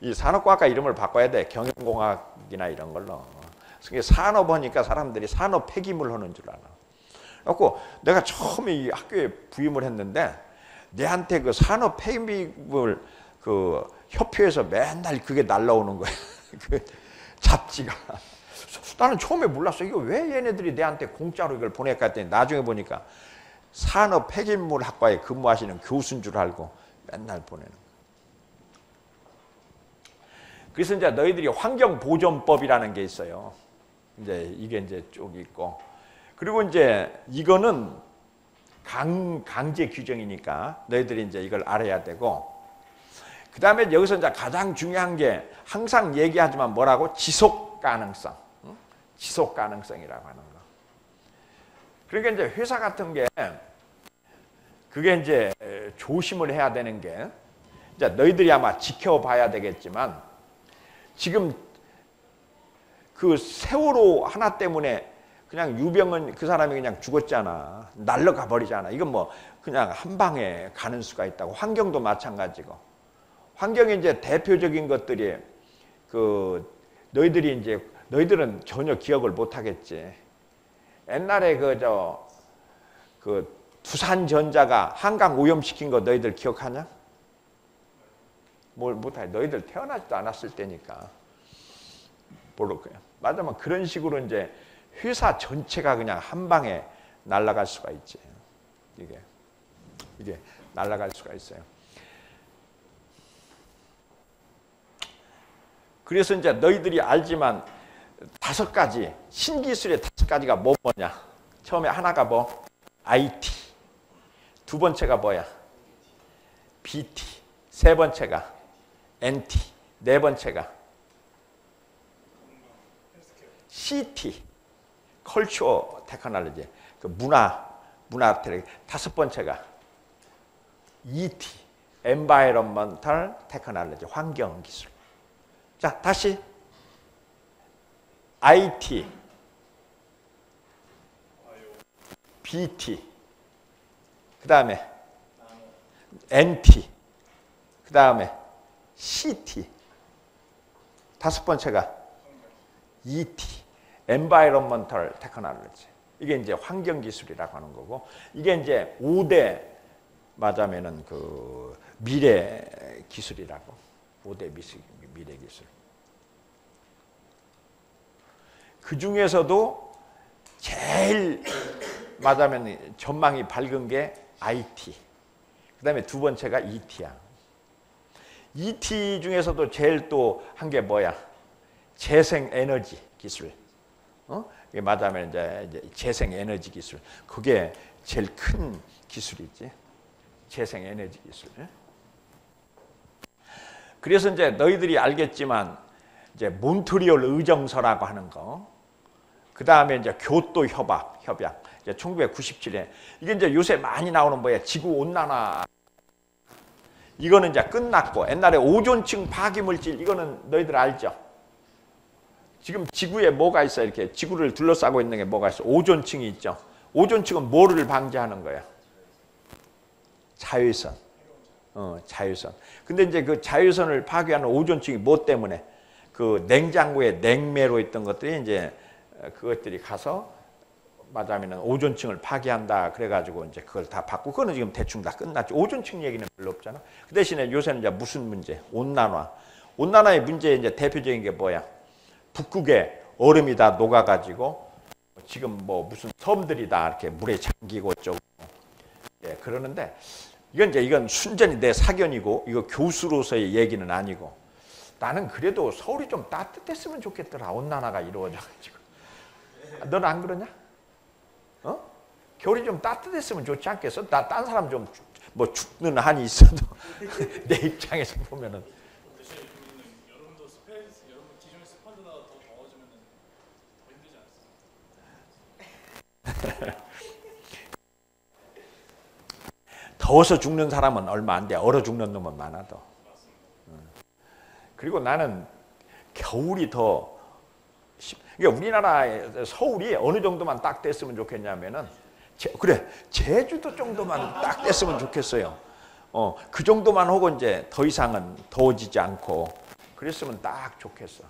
이 산업공학과 이름을 바꿔야 돼. 경영공학이나 이런 걸로. 산업 하니까 사람들이 산업 폐기물 하는 줄 알아. 그래서 내가 처음에 이 학교에 부임을 했는데 내한테 그 산업 폐기물 그 협회에서 맨날 그게 날라오는 거야. 그 잡지가. 나는 처음에 몰랐어. 이거 왜 얘네들이 내한테 공짜로 이걸 보낼까 했더니 나중에 보니까 산업 폐기물 학과에 근무하시는 교수인 줄 알고 맨날 보내는 거야. 그래서 이제 너희들이 환경보존법이라는 게 있어요. 이제 이게 이제 쭉 있고, 그리고 이제 이거는 강제 규정이니까 너희들이 이제 이걸 알아야 되고, 그 다음에 여기서 이제 가장 중요한 게 항상 얘기하지만 뭐라고? 지속 가능성. 지속 가능성이라고 하는 거. 그러니까 이제 회사 같은 게 그게 이제 조심을 해야 되는 게, 이제 너희들이 아마 지켜봐야 되겠지만, 지금 그 세월호 하나 때문에 그냥 유병은 그 사람이 그냥 죽었잖아. 날려가 버리잖아. 이건 뭐 그냥 한 방에 가는 수가 있다고. 환경도 마찬가지고. 환경의 이제 대표적인 것들이 너희들이 이제 너희들은 전혀 기억을 못 하겠지. 옛날에 두산전자가 한강 오염시킨 거 너희들 기억하냐? 뭘 못해. 너희들 태어나지도 않았을 때니까 모를 거야. 맞으면 그런 식으로 이제 회사 전체가 그냥 한 방에 날아갈 수가 있지. 이게 날아갈 수가 있어요. 그래서 이제 너희들이 알지만 5가지, 신기술의 5가지가 뭐냐? 처음에 하나가 뭐? IT. 두 번째가 뭐야? BT. 세 번째가 NT. 네 번째가 CT. 컬처 테크놀로지. 그 문화 테크놀로지. 5번째가 ET. 엔바이러먼탈 테크놀로지. 환경 기술. 자, 다시 IT, BT, 그 다음에 NT, 그 다음에 CT, 5번째가 ET, Environmental Technology. 이게 이제 환경기술이라고 하는 거고, 이게 이제 5대 맞으면은 그 미래 기술이라고. 5대 미래 기술. 그 중에서도 제일 맞으면 전망이 밝은 게 IT. 그 다음에 두 번째가 ET야. ET 중에서도 제일 또 한 게 뭐야? 재생에너지 기술. 이게 맞으면 이제 재생에너지 기술. 그게 제일 큰 기술이지. 재생에너지 기술. 그래서 이제 너희들이 알겠지만 이제 몬트리올 의정서라고 하는 거, 그 다음에 이제 교토 협약, 이제 1997년 이게 이제 요새 많이 나오는 뭐야? 지구 온난화. 이거는 이제 끝났고, 옛날에 오존층 파기물질, 이거는 너희들 알죠? 지금 지구에 뭐가 있어? 이렇게 지구를 둘러싸고 있는 게 뭐가 있어? 오존층이 있죠. 오존층은 뭐를 방지하는 거야? 자외선. 자외선. 근데 이제 그 자외선을 파괴하는 오존층이 뭐 때문에? 그 냉장고에 냉매로 있던 것들이 이제 그것들이 가서 맞으면 오존층을 파괴한다. 그래가지고 이제 그걸 다 받고, 그거는 지금 대충 다 끝났죠. 오존층 얘기는 별로 없잖아. 그 대신에 요새는 이제 무슨 문제? 온난화. 온난화의 문제의 이제 대표적인 게 뭐야? 북극에 얼음이 다 녹아가지고 지금 뭐 무슨 섬들이 다 이렇게 물에 잠기고 어쩌고. 예, 그러는데 이건 순전히 내 사견이고, 이거 교수로서의 얘기는 아니고, 나는 그래도 서울이 좀 따뜻했으면 좋겠더라. 온난화가 이루어져가지고. 너는 안 그러냐? 겨울이 좀 따뜻했으면 좋지 않겠어? 딴 사람 좀 뭐 죽는 한이 있어도 내 입장에서 보면은.
대신 여름도 여름 기존 습하보다 더 더워지면 더 힘들지 않습니까?
더워서 죽는 사람은 얼마 안 돼. 얼어 죽는 놈은 많아 더. 그리고 나는 겨울이 더 그러니까 우리나라 서울이 어느 정도만 딱 됐으면 좋겠냐면은 그래 제주도 정도만 딱 됐으면 좋겠어요. 그 정도만 하고 이제 더 이상은 더워지지 않고 그랬으면 딱 좋겠어.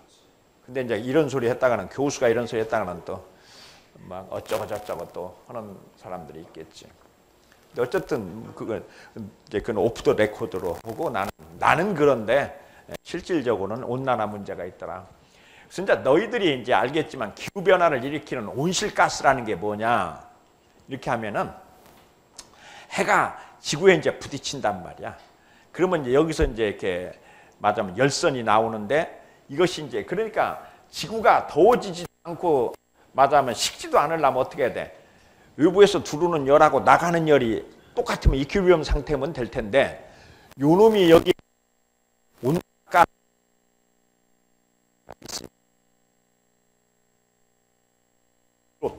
근데 이제 이런 소리 했다가는 교수가 이런 소리 했다가는 또 막 어쩌고 저쩌고 또 하는 사람들이 있겠지. 근데 어쨌든 그건 오프 더 레코드로 하고 나는 그런데 실질적으로는 온난화 문제가 있더라. 그래서 이제 너희들이 이제 알겠지만 기후 변화를 일으키는 온실가스라는 게 뭐냐? 이렇게 하면은 해가 지구에 이제 부딪힌단 말이야. 그러면 이제 여기서 이제 이렇게 맞으면 열선이 나오는데 이것이 이제 그러니까 지구가 더워지지 않고 맞아면 식지도 않으려면 어떻게 해야 돼? 외부에서 들어오는 열하고 나가는 열이 똑같으면 이퀄리bri엄 상태면 될 텐데 요놈이 여기 온도가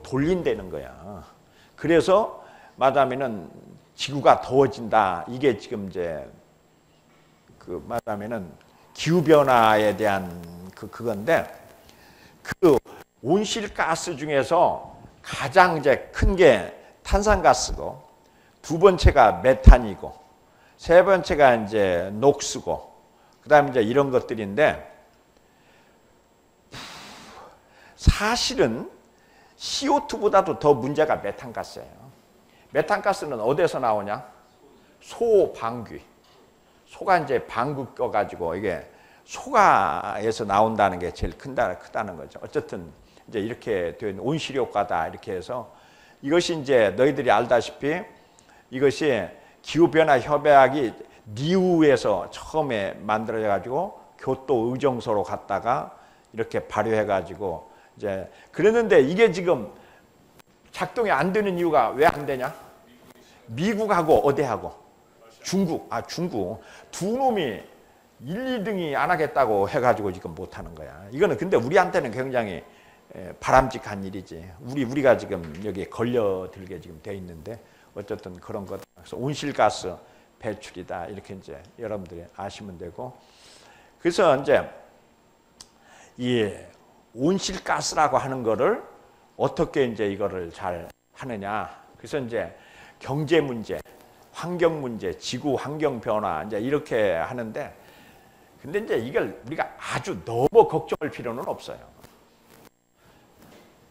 돌린다는 거야. 그래서 말하면은 지구가 더워진다. 이게 지금 이제 그 말하면은 기후 변화에 대한 그건데 그 온실가스 중에서 가장 이제 큰 게 탄산가스고 두 번째가 메탄이고 세 번째가 이제 녹스고 그다음에 이제 이런 것들인데 사실은 CO2보다도 더 문제가 메탄가스예요. 메탄가스는 어디서 나오냐? 소방귀. 소가 이제 방귀 껴가지고 이게 소가에서 나온다는 게 제일 크다는 거죠. 어쨌든 이제 이렇게 된 온실효과다 이렇게 해서 이것이 이제 너희들이 알다시피 이것이 기후변화 협약이 니우에서 처음에 만들어져 가지고 교토 의정서로 갔다가 이렇게 발효해-가지고 이제 그랬는데 이게 지금 작동이 안 되는 이유가 왜 안 되냐? 미국하고 어디하고? 중국. 중국. 두 놈이 1, 2등이 안 하겠다고 해가지고 지금 못 하는 거야. 이거는 근데 우리한테는 굉장히 바람직한 일이지. 우리가 지금 여기에 걸려들게 지금 돼 있는데 어쨌든 그런 것. 그래서 온실가스 배출이다. 이렇게 이제 여러분들이 아시면 되고. 그래서 이제 이 온실가스라고 하는 거를 어떻게 이제 이거를 잘 하느냐. 그래서 이제 경제 문제, 환경 문제, 지구 환경 변화 이제 이렇게 하는데 근데 이제 이걸 우리가 아주 너무 걱정할 필요는 없어요.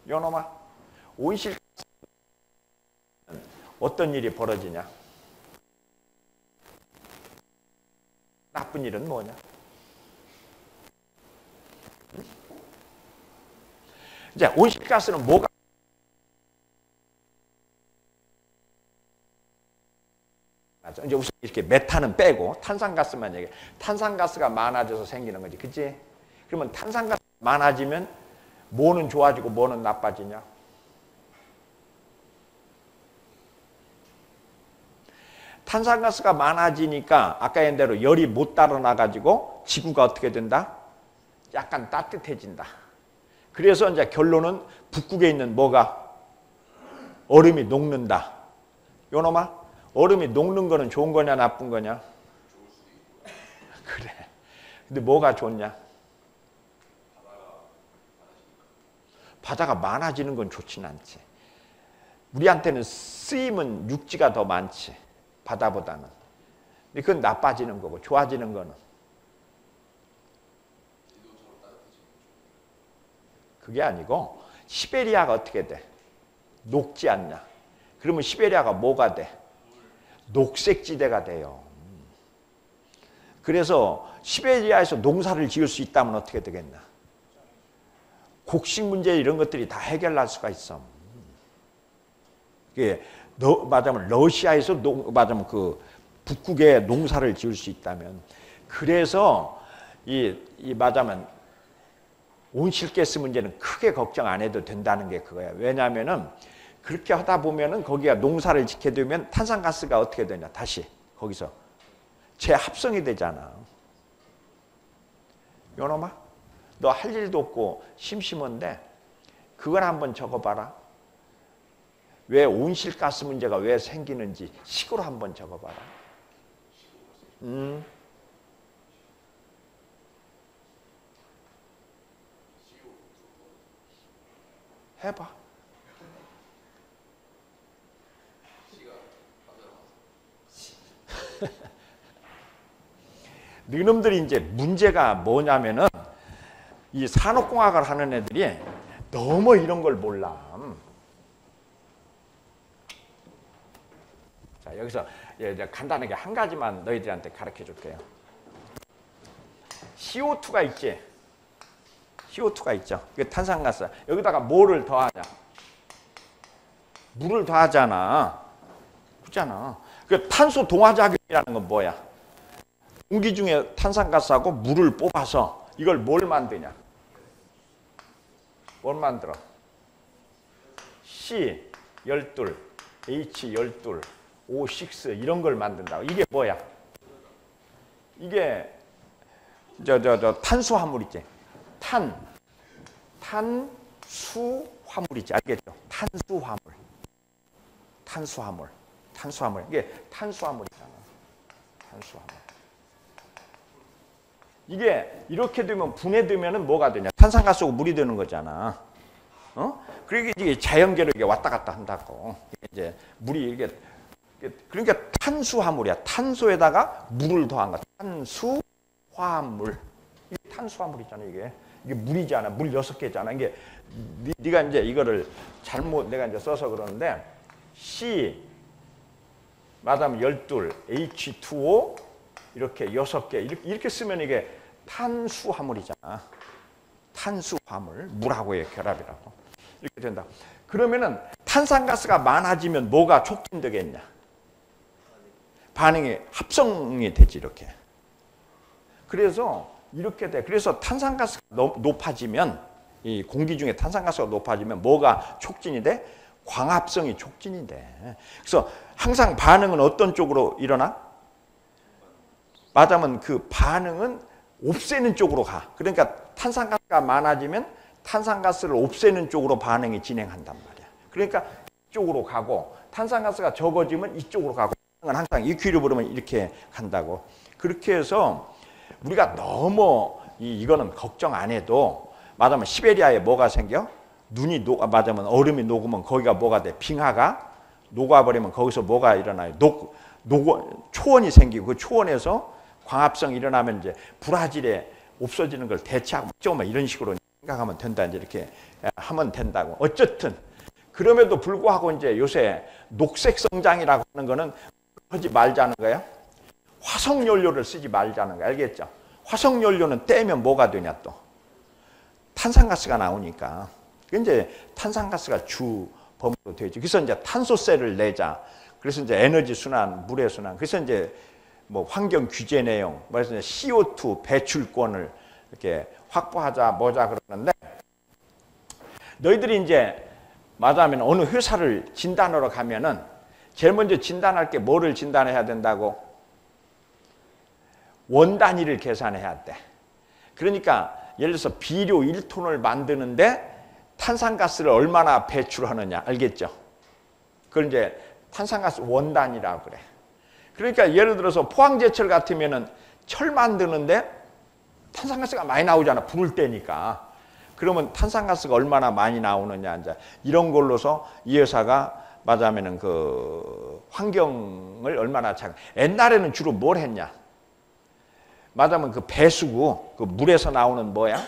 요놈아, 온실가스 어떤 일이 벌어지냐? 나쁜 일은 뭐냐? 이제 온실가스는 뭐가 맞아. 이제 우선 이렇게 메탄은 빼고 탄산가스만 얘기해. 탄산가스가 많아져서 생기는 거지, 그치? 그러면 탄산가스 많아지면 뭐는 좋아지고 뭐는 나빠지냐? 탄산가스가 많아지니까 아까 얘기한 대로 열이 못 달아나가지고 지구가 어떻게 된다? 약간 따뜻해진다. 그래서 이제 결론은 북극에 있는 뭐가? 얼음이 녹는다. 요놈아, 얼음이 녹는 거는 좋은 거냐 나쁜 거냐? 그래. 근데 뭐가 좋냐? 바다가 많아지는 건 좋진 않지. 우리한테는 쓰임은 육지가 더 많지. 바다보다는. 근데 그건 나빠지는 거고 좋아지는 거는 그게 아니고 시베리아가 어떻게 돼? 녹지 않냐? 그러면 시베리아가 뭐가 돼? 녹색지대가 돼요. 그래서 시베리아에서 농사를 지을 수 있다면 어떻게 되겠나? 곡식 문제 이런 것들이 다 해결날 수가 있어. 이게 말하자면 러시아에서 말하자면 그 북극에 농사를 지을 수 있다면 그래서 이 말하자면 온실가스 문제는 크게 걱정 안 해도 된다는 게 그거야. 왜냐하면은 그렇게 하다 보면은 거기가 농사를 짓게 되면 탄산가스가 어떻게 되냐? 다시 거기서 재합성이 되잖아. 요놈아, 너 할 일도 없고 심심한데 그걸 한번 적어봐라. 왜 온실가스 문제가 왜 생기는지 식으로 한번 적어봐라. 해봐. 너희놈들이 이제 문제가 뭐냐면은 이 산업공학을 하는 애들이 너무 이런 걸 몰라. 자, 여기서 이제 간단하게 한 가지만 너희들한테 가르쳐 줄게요. CO2가 있지. CO2가 있죠. 이게 탄산가스. 여기다가 뭐를 더하냐? 물을 더하잖아. 그렇잖아. 그 탄소 동화작용이라는 건 뭐야? 공기 중에 탄산가스하고 물을 뽑아서 이걸 뭘 만드냐? 뭘 만들어? C 12, H 12, O6 이런 걸 만든다고. 이게 뭐야? 이게 탄수화물이지. 탄수화물이지. 알겠죠? 탄수화물. 이게 탄수화물이잖아. 탄수화물. 이게 이렇게 되면 분해되면은 뭐가 되냐? 탄산가스하고 물이 되는 거잖아. 그러니까 이게 자연계로 이게 왔다 갔다 한다고. 이제 물이 이게 그러니까 탄수화물이야. 탄소에다가 물을 더한 거. 탄수화물. 이게 탄수화물이잖아. 이게 물이잖아. 물 6개잖아. 이게 네가 이제 이거를 잘못 내가 이제 써서 그러는데 C 마담 12, H2O 이렇게 6개 이렇게 쓰면 이게 탄수화물이잖아. 탄수화물, 물하고의 결합이라고. 이렇게 된다. 그러면은 탄산가스가 많아지면 뭐가 촉진되겠냐? 반응이 합성이 되지 이렇게. 그래서 이렇게 돼. 그래서 탄산가스가 높아지면 이 공기 중에 탄산가스가 높아지면 뭐가 촉진이 돼? 광합성이 촉진이 돼. 그래서 항상 반응은 어떤 쪽으로 일어나? 말하자면 그 반응은 없애는 쪽으로 가. 그러니까 탄산가스가 많아지면 탄산가스를 없애는 쪽으로 반응이 진행한단 말이야. 그러니까 이쪽으로 가고 탄산가스가 적어지면 이쪽으로 가고 항상 이퀴리브름은 이렇게 간다고. 그렇게 해서 우리가 너무 이거는 걱정 안 해도 말하자면 시베리아에 뭐가 생겨? 눈이 말하자면 얼음이 녹으면 거기가 뭐가 돼? 빙하가 녹아버리면 거기서 뭐가 일어나요? 초원이 생기고 그 초원에서 광합성이 일어나면 이제 브라질에 없어지는 걸 대체하고 좀 이런 식으로 생각하면 된다. 이제 이렇게 하면 된다고. 어쨌든 그럼에도 불구하고 이제 요새 녹색 성장이라고 하는 거는 하지 말자는 거야. 화석연료를 쓰지 말자는 거야. 알겠죠? 화석연료는 떼면 뭐가 되냐 또. 탄산가스가 나오니까. 이제 탄산가스가 주 범위로 되지. 그래서 이제 탄소세를 내자. 그래서 이제 에너지 순환, 물의 순환. 그래서 이제 뭐 환경 규제 내용, 그래서 CO2 배출권을 이렇게 확보하자, 뭐자 그러는데 너희들이 이제 말하자면 어느 회사를 진단하러 가면은 제일 먼저 진단할 게 뭐를 진단해야 된다고? 원 단위를 계산해야 돼. 그러니까 예를 들어서 비료 1톤을 만드는데 탄산가스를 얼마나 배출하느냐 알겠죠? 그걸 이제 탄산가스 원 단위라고 그래. 그러니까 예를 들어서 포항제철 같으면은 철 만드는데 탄산가스가 많이 나오잖아. 부를 때니까. 그러면 탄산가스가 얼마나 많이 나오느냐 이제 이런 걸로서 이 회사가 말하자면은 그 환경을 얼마나 잘. 옛날에는 주로 뭘 했냐? 말하자면 그 배수구, 그 물에서 나오는 뭐야?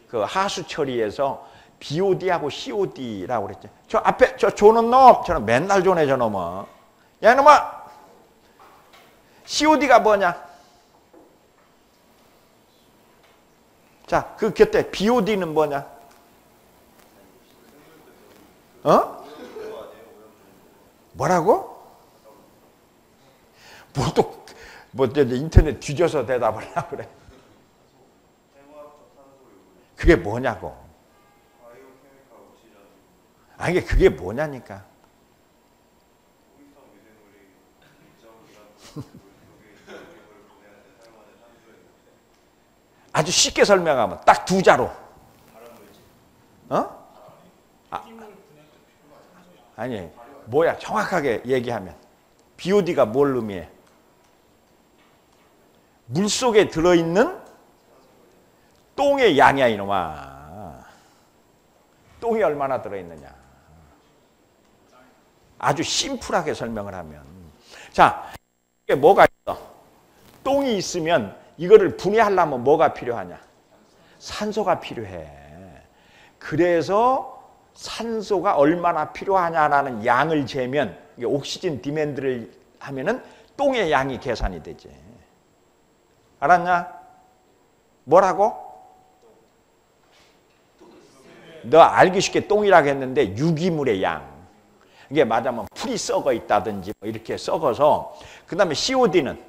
그 하수 처리에서 BOD하고 COD라고 그랬죠. 저 앞에 저 조는 놈, 저는 맨날 조네 저 놈은. 야 이놈아, COD가 뭐냐? 자, 그 곁에 BOD는 뭐냐? 뭐라고? 뭐 인터넷 뒤져서 대답을 하려고 그래. 그게 뭐냐고. 아니 그게 뭐냐니까. 아주 쉽게 설명하면 딱 두 자로. 아니 뭐야 정확하게 얘기하면 BOD가 뭘 의미해? 물속에 들어있는 똥의 양이야 이놈아. 똥이 얼마나 들어있느냐. 아주 심플하게 설명을 하면. 자, 이게 뭐가 있어? 똥이 있으면 이거를 분해하려면 뭐가 필요하냐? 산소가 필요해. 그래서 산소가 얼마나 필요하냐라는 양을 재면 이게 옥시즌 디맨드를 하면은 똥의 양이 계산이 되지. 알았냐? 뭐라고? 너 알기 쉽게 똥이라고 했는데 유기물의 양. 이게 말하자면 풀이 썩어 있다든지 뭐 이렇게 썩어서. 그 다음에 COD는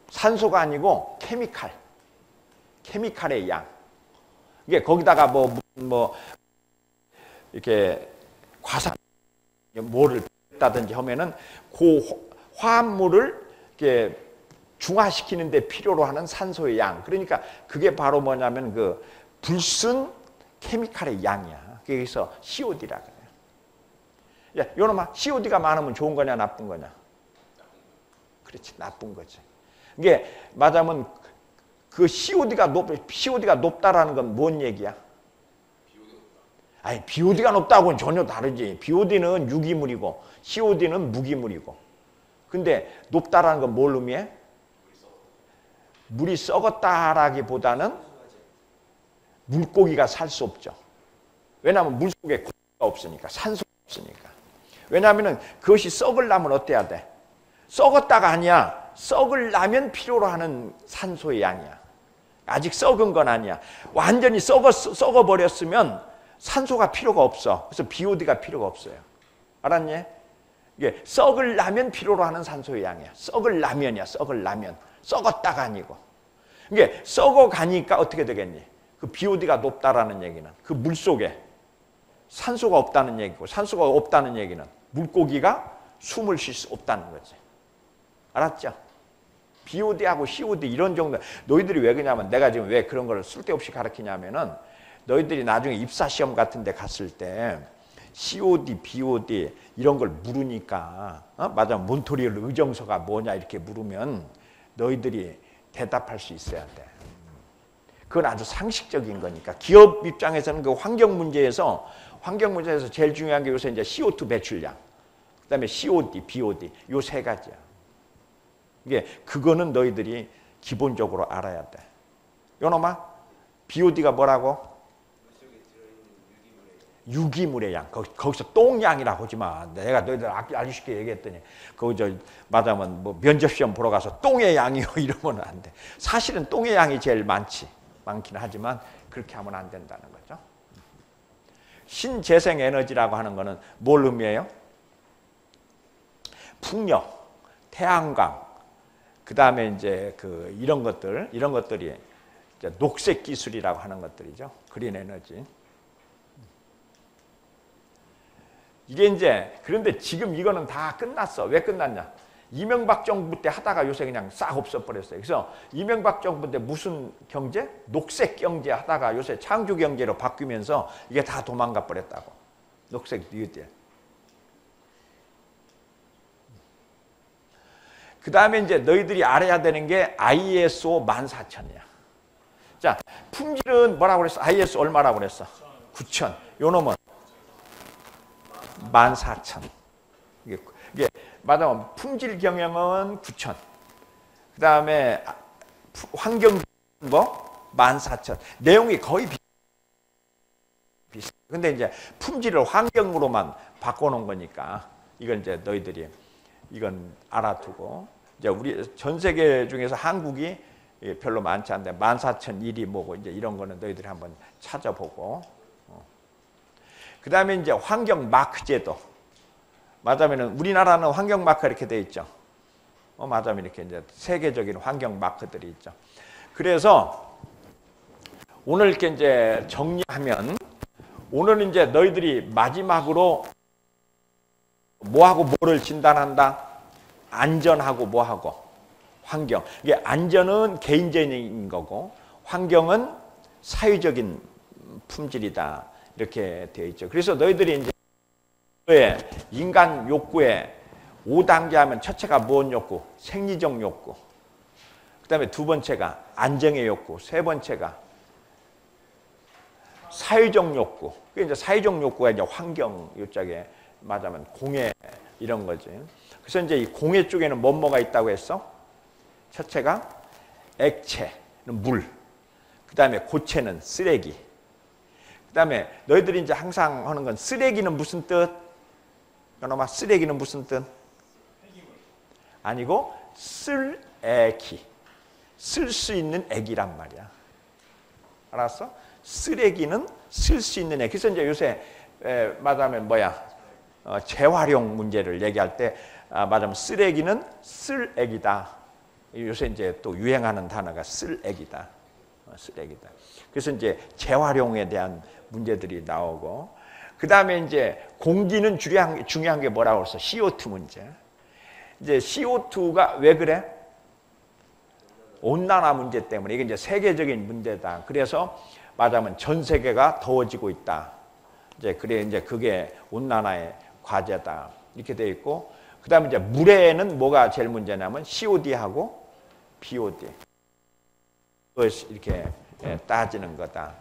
산소가 아니고 케미칼의 양. 이게 거기다가 이렇게 과산 뭐를 했다든지 하면은 그 화합물을 이렇게 중화시키는 데 필요로 하는 산소의 양. 그러니까 그게 바로 뭐냐면 그 불순 케미칼의 양이야. 그래서 COD라 그래요. 야, 요놈아, COD가 많으면 좋은 거냐 나쁜 거냐? 그렇지, 나쁜 거지. 이게 맞으면 그 COD가 높다라는 건 뭔 얘기야? 아니, BOD가 높다고는 전혀 다르지. BOD는 유기물이고 COD는 무기물이고. 근데 높다라는 건 뭘 의미해? 물이 썩었다라기보다는 물고기가 살 수 없죠. 왜냐하면 물속에 공기가 없으니까, 산소가 없으니까. 왜냐하면 그것이 썩으려면 어때야 돼? 썩었다가 아니야. 썩으려면 필요로 하는 산소의 양이야. 아직 썩은 건 아니야. 완전히 썩어버렸으면 산소가 필요가 없어. 그래서 BOD가 필요가 없어요. 알았니? 이게 썩으려면 필요로 하는 산소의 양이야. 썩으려면이야. 썩으려면. 썩었다가 아니고. 이게 썩어가니까 어떻게 되겠니? 그 BOD가 높다라는 얘기는 그 물속에 산소가 없다는 얘기고, 산소가 없다는 얘기는 물고기가 숨을 쉴 수 없다는 거지. 알았죠? BOD하고 COD 이런 정도. 너희들이 왜 그러냐면, 내가 지금 왜 그런 걸 쓸데없이 가르치냐면은, 너희들이 나중에 입사시험 같은 데 갔을 때 COD, BOD 이런 걸 물으니까 맞아, 몬트리올 의정서가 뭐냐 이렇게 물으면 너희들이 대답할 수 있어야 돼. 그건 아주 상식적인 거니까. 기업 입장에서는 그 환경 문제에서 제일 중요한 게 요새 이제 CO2 배출량, 그다음에 COD, BOD 요 세 가지야. 이게 그거는 너희들이 기본적으로 알아야 돼. 요놈아, BOD가 뭐라고? 유기물의 양. 거기서 똥양이라고 하지 마. 내가 너희들 아주 쉽게 얘기했더니 그거 맞으면 뭐 면접시험 보러 가서 똥의 양이요 이러면 안 돼. 사실은 똥의 양이 제일 많긴 하지만 그렇게 하면 안 된다는 거죠. 신재생 에너지라고 하는 거는 뭘 의미해요? 풍력, 태양광, 그 다음에 이제 이런 것들이 이제 녹색 기술이라고 하는 것들이죠. 그린 에너지. 이게 이제, 그런데 지금 이거는 다 끝났어. 왜 끝났냐? 이명박 정부 때 하다가 요새 그냥 싹 없어버렸어요. 그래서 이명박 정부 때 무슨 경제? 녹색 경제 하다가 요새 창조 경제로 바뀌면서 이게 다 도망가 버렸다고. 녹색 뉴딜. 그 다음에 이제 너희들이 알아야 되는 게 ISO 14000이야. 자, 품질은 뭐라고 그랬어? ISO 얼마라고 그랬어? 9000. 요 놈은 14000. 이게 맞아. 품질 경영은 9000. 그 다음에 환경 뭐 14000. 내용이 거의 비슷해. 근데 이제 품질을 환경으로만 바꿔놓은 거니까 이건 이제 너희들이 이건 알아두고, 이제 우리 전 세계 중에서 한국이 별로 많지 않은데 14001이 뭐고 이제 이런 거는 너희들이 한번 찾아보고. 그 다음에 이제 환경 마크 제도. 맞으면은 우리나라는 환경 마크 이렇게 돼 있죠. 맞으면 이렇게 이제 세계적인 환경 마크들이 있죠. 그래서 오늘 이렇게 이제 정리하면, 오늘은 이제 너희들이 마지막으로 뭐하고 뭐를 진단한다? 안전하고 뭐하고? 환경. 이게 안전은 개인적인 거고 환경은 사회적인 품질이다. 이렇게 되어 있죠. 그래서 너희들이 이제 인간 욕구에 5단계 하면 첫째가 무엇 욕구? 생리적 욕구. 그 다음에 두 번째가 안정의 욕구. 세 번째가 사회적 욕구. 그 이제 사회적 욕구가 이제 환경 요쪽에 맞으면 공해 이런 거지. 그래서 이제 이 공해 쪽에는 뭐가 있다고 했어? 첫째가 액체는 물. 그 다음에 고체는 쓰레기. 그 다음에 너희들이 이제 항상 하는 건 쓰레기는 무슨 뜻? 그놈아, 쓰레기는 무슨 뜻? 아니고 쓸 액이. 쓸 수 있는 액이란 말이야. 알았어? 쓰레기는 쓸 수 있는 액. 그래서 이제 요새 말하면 재활용 문제를 얘기할 때 말하면 쓰레기는 쓸 액이다. 요새 이제 또 유행하는 단어가 쓸 액이다. 쓰레기다. 그래서 이제 재활용에 대한 문제들이 나오고, 그 다음에 이제 공기는 중요한 게 뭐라고 그랬어? CO2 문제. 이제 CO2가 왜 그래? 온난화 문제 때문에. 이게 이제 세계적인 문제다. 그래서 말하자면 전 세계가 더워지고 있다. 이제 그래 이제 그게 온난화의 과제다. 이렇게 돼 있고, 그 다음에 이제 물에는 뭐가 제일 문제냐면 COD하고 BOD. 이렇게 따지는 거다.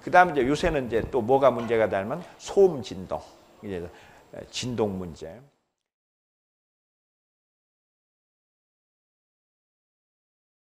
그 다음에 이제 요새는 이제 또 뭐가 문제가 되냐면 소음 진동. 이제 진동 문제.